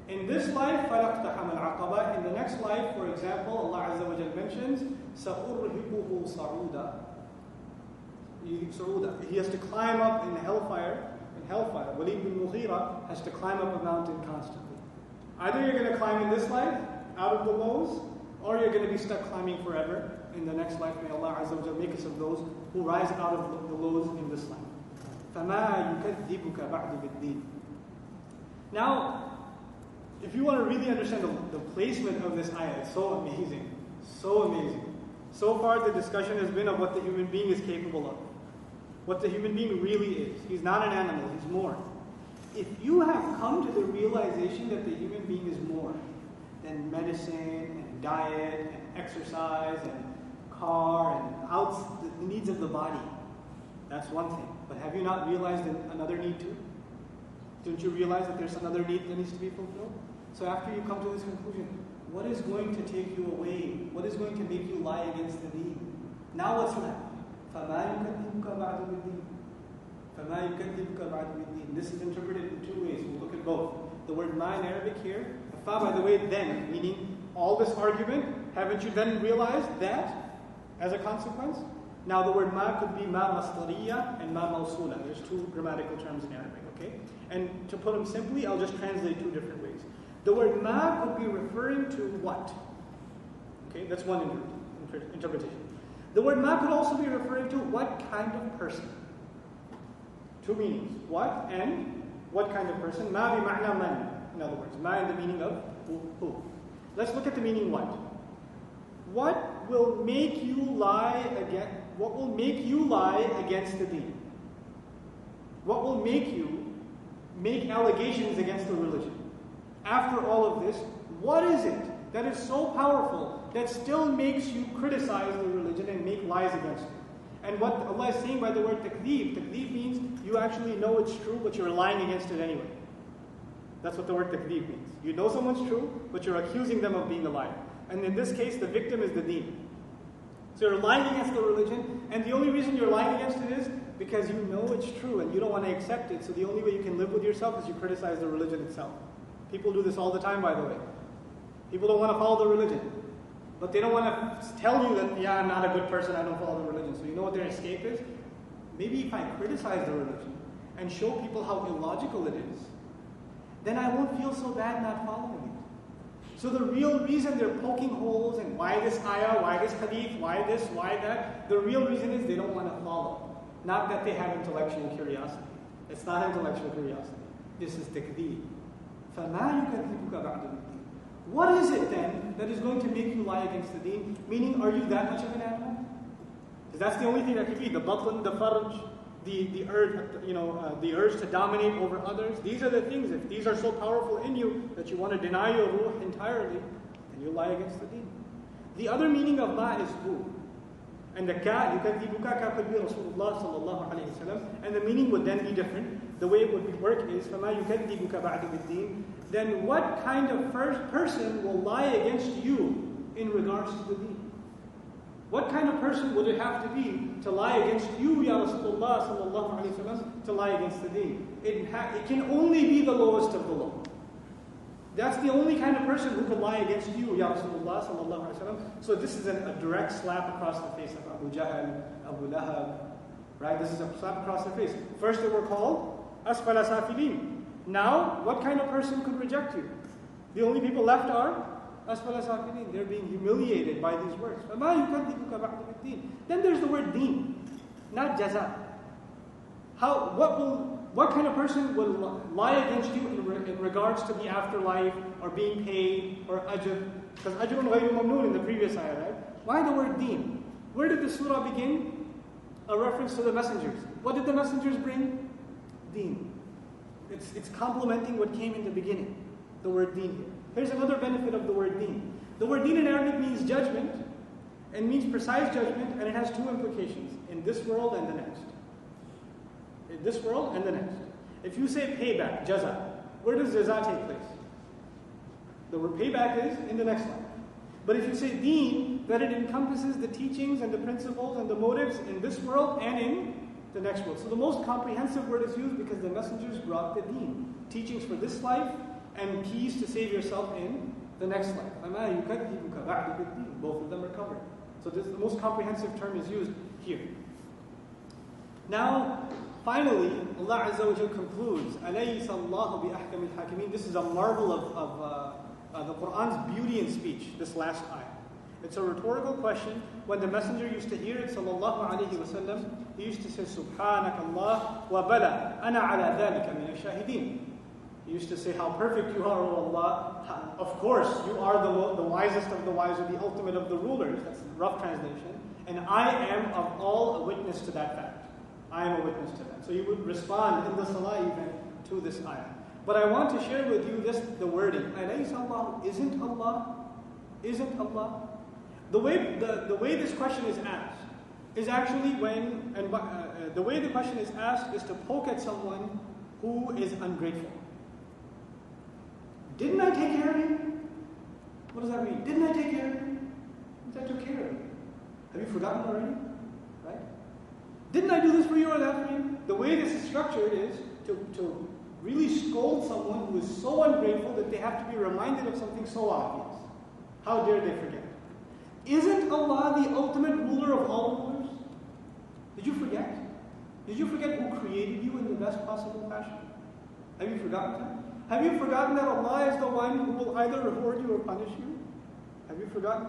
B: In this life, فَلَقْتَحَمَ الْعَقَبَةِ. In the next life, for example, Allah Azza wa Jal mentions, سَأُرْهِقُهُ صَعُودًا. He has to climb up in hellfire. Walid bin Mughira has to climb up a mountain constantly. Either you're going to climb in this life, out of the lows, or you're going to be stuck climbing forever in the next life. May Allah Azza wa Jalla make us of those who rise out of the lows in this life. فَمَا يُكَذِّبُكَ بَعْدُ بِالدِّينِ. Now, if you want to really understand the placement of this ayah, it's so amazing. So amazing. So far the discussion has been of what the human being is capable of. What the human being really is. He's not an animal, he's more. If you have come to the realization that the human being is more than medicine and diet and exercise and car and the needs of the body, that's one thing. But have you not realized another need too? Don't you realize that there's another need that needs to be fulfilled? So after you come to this conclusion, what is going to take you away? What is going to make you lie against the deen? Now what's left? فَمَا يُكَذِّبُكَ بَعْدُ بِالدِّينِ. فَمَا يُكَذِّبُكَ بَعْدُ بِالدِّينِ. This is interpreted in two ways. We'll look at both. The word ma in Arabic here, fa, by the way, then, meaning all this argument, haven't you then realized that as a consequence? Now the word ma could be ma masdariya and ma mawsula. There's two grammatical terms in Arabic, okay? And to put them simply, I'll just translate two different ways. The word ma could be referring to what? Okay, that's one interpretation. The word ma could also be referring to what kind of person. Two meanings. What and what kind of person. Ma bi ma'na man. In other words, ma in the meaning of who. Let's look at the meaning what. What will make you lie against the deen? What will make you make allegations against the religion? After all of this, what is it that is so powerful that still makes you criticize the religion and make lies against it? And what Allah is saying by the word takdeeb means you actually know it's true, but you're lying against it anyway. That's what the word takdeeb means. You know someone's true, but you're accusing them of being a liar. And in this case, the victim is the deen. So you're lying against the religion, and the only reason you're lying against it is because you know it's true and you don't want to accept it. So the only way you can live with yourself is you criticize the religion itself. People do this all the time, by the way. People don't want to follow the religion. But they don't want to tell you that, yeah, I'm not a good person, I don't follow the religion. So you know what their escape is? Maybe if I criticize the religion and show people how illogical it is, then I won't feel so bad not following it. So the real reason they're poking holes and why this ayah, why this hadith, why this, why that, the real reason is they don't want to follow. Not that they have intellectual curiosity. It's not intellectual curiosity. This is takdeeb. فَمَا يُكَذِّبُكَ بَعْدُ بِالدِّينِ. What is it then that is going to make you lie against the deen? Meaning, are you that much of an animal? Because that's the only thing that can be. The batn, the farj, the urge to dominate over others. These are the things. If these are so powerful in you that you want to deny your ruh entirely, then you lie against the deen. The other meaning of ma is who. And the ka, yukadhibuka ka could be Rasulullah sallallahu alayhi wa sallam. And the meaning would then be different. The way it would work is, فَمَا يُكَذِّبُكَ بَعْدُ بِالدِّينِ. Then what kind of person will lie against you in regards to the deen? What kind of person would it have to be to lie against you, Ya Rasulullah sallallahu alayhi wa sallam, to lie against the deen? It can only be the lowest of the low. That's the only kind of person who could lie against you, Ya Rasulullah sallallahu alayhi wa sallam. So this is a direct slap across the face of Abu Jahl, Abu Lahab. Right? This is a slap across the face. First they were called Asfala Safilin. Now, what kind of person could reject you? The only people left are Asfala Safilin. They're being humiliated by these words. Then there's the word deen, not jaza. What kind of person will lie against you in regards to the afterlife or being paid or ajr? Because ajrun ghayru mamnoon in the previous ayah, right? Why the word deen? Where did the surah begin? A reference to the messengers. What did the messengers bring? Deen. It's complementing what came in the beginning, the word deen here. Here's another benefit of the word deen. The word deen in Arabic means judgment, and means precise judgment, and it has two implications, in this world and the next. In this world and the next. If you say payback, jaza, where does jaza take place? The word payback is in the next life. But if you say deen, that it encompasses the teachings and the principles and the motives in this world and in the next world. So the most comprehensive word is used because the messengers brought the deen. Teachings for this life and keys to save yourself in the next life. Both of them are covered. So this, the most comprehensive term is used here. Now, finally, Allah Azza wa Jal concludes, أَلَيْسَ اللَّهُ بِأَحْكَمِ الْحَاكِمِينَ. This is a marvel of the Qur'an's beauty in speech, this last ayah. It's a rhetorical question. When the Messenger used to hear it, sallallahu alayhi wa sallam, he used to say, Subhanak Allah wa bala, ana ala dhalika min ash-shahideen. He used to say, how perfect you are, O Allah. Of course, you are the wisest of the wise, or the ultimate of the rulers. That's the rough translation. And I am of all a witness to that fact. I am a witness to that. So you would respond in the salah even to this ayah. But I want to share with you the wording. Alaysa Allah, isn't Allah? Isn't Allah? The way this question is asked is actually the way the question is asked is to poke at someone who is ungrateful. Didn't I take care of you? What does that mean? Didn't I take care of you? I took care of you. Have you forgotten already? Right? Didn't I do this for you or that for you? The way this is structured is to really scold someone who is so ungrateful that they have to be reminded of something so obvious. How dare they forget? Isn't Allah the ultimate ruler of all rulers? Did you forget? Did you forget who created you in the best possible fashion? Have you forgotten that? Have you forgotten that Allah is the one who will either reward you or punish you? Have you forgotten?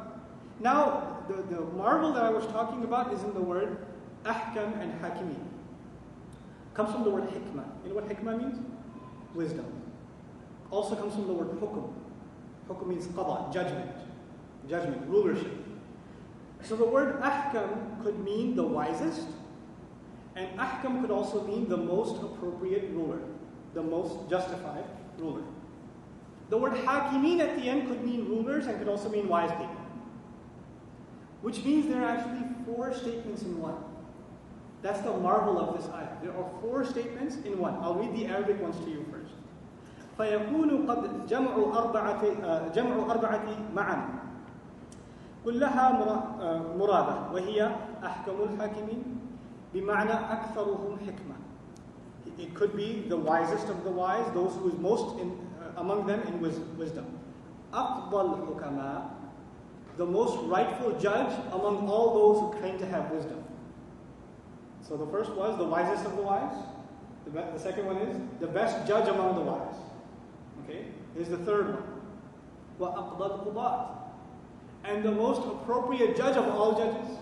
B: Now, the marvel that I was talking about is in the word ahkam and hakimi. Comes from the word hikmah. You know what hikmah means? Wisdom. Also comes from the word hukum. Hukum means qada, judgment, rulership. So the word ahkam could mean the wisest, and ahkam could also mean the most appropriate ruler, the most justified ruler. The word hakimin at the end could mean rulers and could also mean wise people. Which means there are actually 4 statements in one. That's the marvel of this ayah. There are 4 statements in one. I'll read the Arabic ones to you first. فَيَكُونُ قَدْ جَمْعُ أَرْبَعَةِ مَعًا كلها مرادة وهي أحكم الحاكمين بمعنى أكثرهم حكمة. It could be the wisest of the wise, those who is most among them in wisdom. أقضى الحكماء, the most rightful judge among all those who claim to have wisdom. So the first was the wisest of the wise. The second one is the best judge among the wise. Okay, here's the third one. وَأَقْضَى الْقُضَاةِ, and the most appropriate judge of all judges,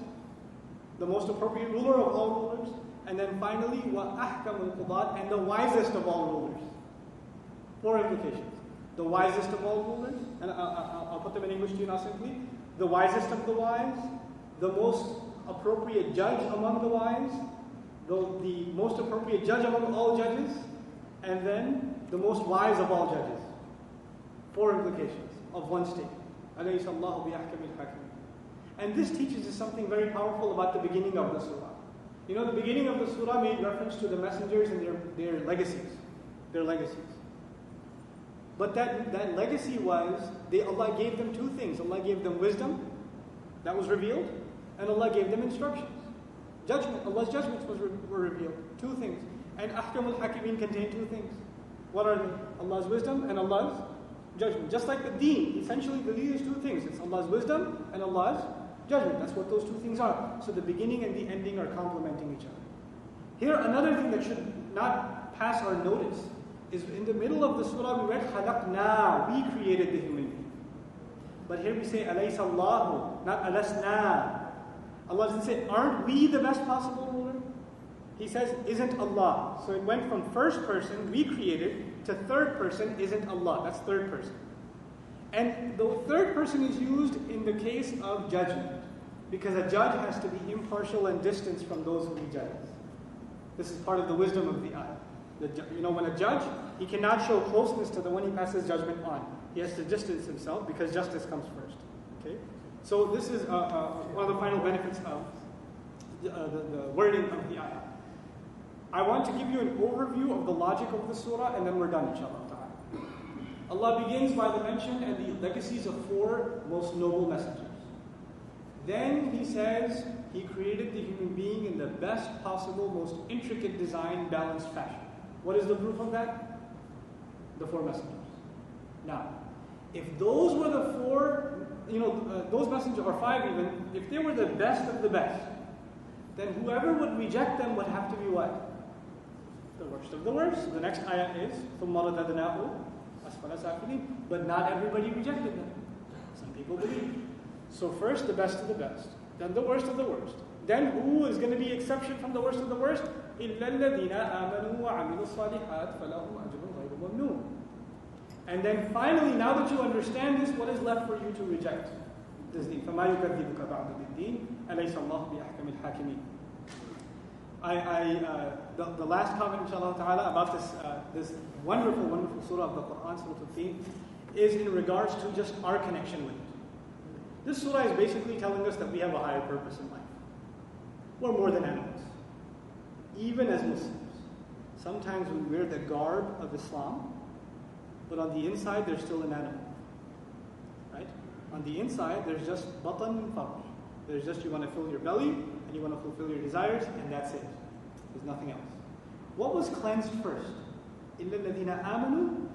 B: the most appropriate ruler of all rulers, and then finally وَأَحْكَمُ الْقُضَاةِ, and the wisest of all rulers. 4 implications. The wisest of all rulers, and I'll put them in English to you now simply. The wisest of the wise, the most appropriate judge among the wise, the most appropriate judge among all judges, and then the most wise of all judges. 4 implications of one statement. أَلَيْسَ اللَّهُ بِأَحْكَمِ الْحَاكِمِينَ. And this teaches us something very powerful about the beginning of the surah. You know, the beginning of the surah made reference to the messengers and their legacies. Their legacies. But that legacy was, Allah gave them 2 things. Allah gave them wisdom, that was revealed, and Allah gave them instructions. Judgment, Allah's judgments were revealed. 2 things. And Ahkam al-Hakimin contained 2 things. What are they? Allah's wisdom and Allah's judgment. Just like the deen, essentially the deen is 2 things. It's Allah's wisdom and Allah's judgment. That's what those 2 things are. So the beginning and the ending are complementing each other. Here, another thing that should not pass our notice is in the middle of the surah we read, خَلَقْنَا, we created the human being. But here we say, أَلَيْسَ اللَّهُ, not أَلَسْنَا. Allah doesn't say, aren't we the best possible ruler? He says, isn't Allah. So it went from first person, we created, to third person, isn't Allah. That's third person. And the third person is used in the case of judgment, because a judge has to be impartial and distanced from those who he judges. This is part of the wisdom of the ayah. When a judge, he cannot show closeness to the one he passes judgment on. He has to distance himself because justice comes first. Okay? So this is one of the final benefits of the wording of the ayah. I want to give you an overview of the logic of the surah, and then we're done, inshallah. Allah begins by the mention and the legacies of 4 most noble messengers. Then He says He created the human being in the best possible, most intricate design, balanced fashion. What is the proof of that? The 4 messengers. Now, if those were the 4, those messengers, or 5 even, if they were the best of the best, then whoever would reject them would have to be what? The worst of the worst. The next ayah is ثُمَّ رَدَدْنَاهُ أَسْفَلَ سَافِلِينَ. But not everybody rejected them. Some people believed. So first the best of the best, then the worst of the worst. Then who is going to be exception from the worst of the worst? إِلَّا الَّذِينَ آمَنُوا وَعَمِلُوا الصَّالِحَاتِ فَلَهُمْ أَجْرٌ غَيْرُ مَمْنُونٍ. And then finally, now that you understand this, what is left for you to reject? This deen. فَمَا يُكَذِّبُكَ بَعْدُ بِالدِّينِ أَلَيْسَ اللَّهُ بِأَحْكَمِ الْحَاكِمِينَ. The last comment, inshallah ta'ala, about this wonderful, wonderful surah of the Quran, Suratul, is in regards to just our connection with it. This surah is basically telling us that we have a higher purpose in life. We're more than animals. Even as Muslims, sometimes we wear the garb of Islam, but on the inside there's still an animal. Right? On the inside there's just batan and farj. There's just you want to fill your belly and you want to fulfill your desires, and that's it. There's nothing else. What was cleansed first? إِلَّا الَّذِينَ آمَنُوا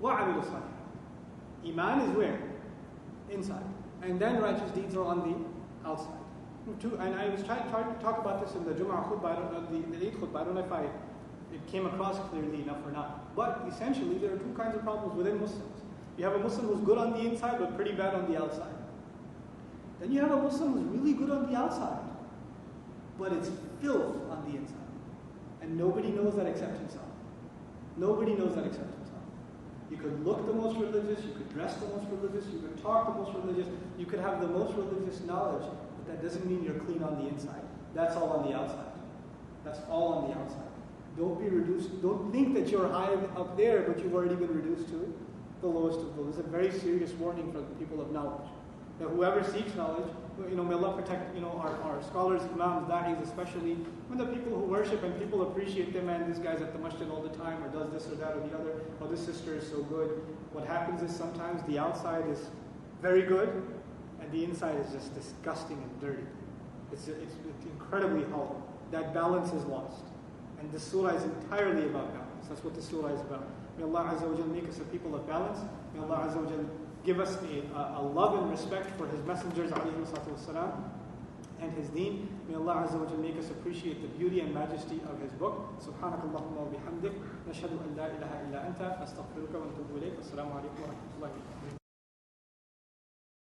B: وَعَمِلُوا الصَّالِحَاتِ. Iman is where? Inside. And then righteous deeds are on the outside. And I was trying to talk about this in the Jum'ah khutbah, the Eid khutbah. I don't know if it came across clearly enough or not. But essentially, there are two kinds of problems within Muslims. You have a Muslim who's good on the inside, but pretty bad on the outside. Then you have a Muslim who's really good on the outside, but it's filth on the inside. And nobody knows that except himself. Nobody knows that except himself. You could look the most religious, you could dress the most religious, you could talk the most religious, you could have the most religious knowledge, but that doesn't mean you're clean on the inside. That's all on the outside. That's all on the outside. Don't be reduced, don't think that you're high up there, but you've already been reduced to the lowest of the low. This is a very serious warning for the people of knowledge. That whoever seeks knowledge, may Allah protect, our scholars, imams, da'is especially, when the people who worship and people appreciate them, and this guy's at the masjid all the time, or does this or that or the other, or this sister is so good. What happens is sometimes the outside is very good, and the inside is just disgusting and dirty. It's incredibly hollow. That balance is lost. And this surah is entirely about balance. That's what this surah is about. May Allah Azza wa Jal make us a people of balance. May Allah Azza wa Jal give us a love and respect for His messengers, alayhi salatu wassalam, and His deen. May Allah Azza wa Jal make us appreciate the beauty and majesty of His book. Subhanakallahumma wa bihamdik. Nashhadu an la ilaha illa anta. Astaghfiruka wa atubu ilayk. Assalamu alaikum wa rahmatullahi wa barakatuh.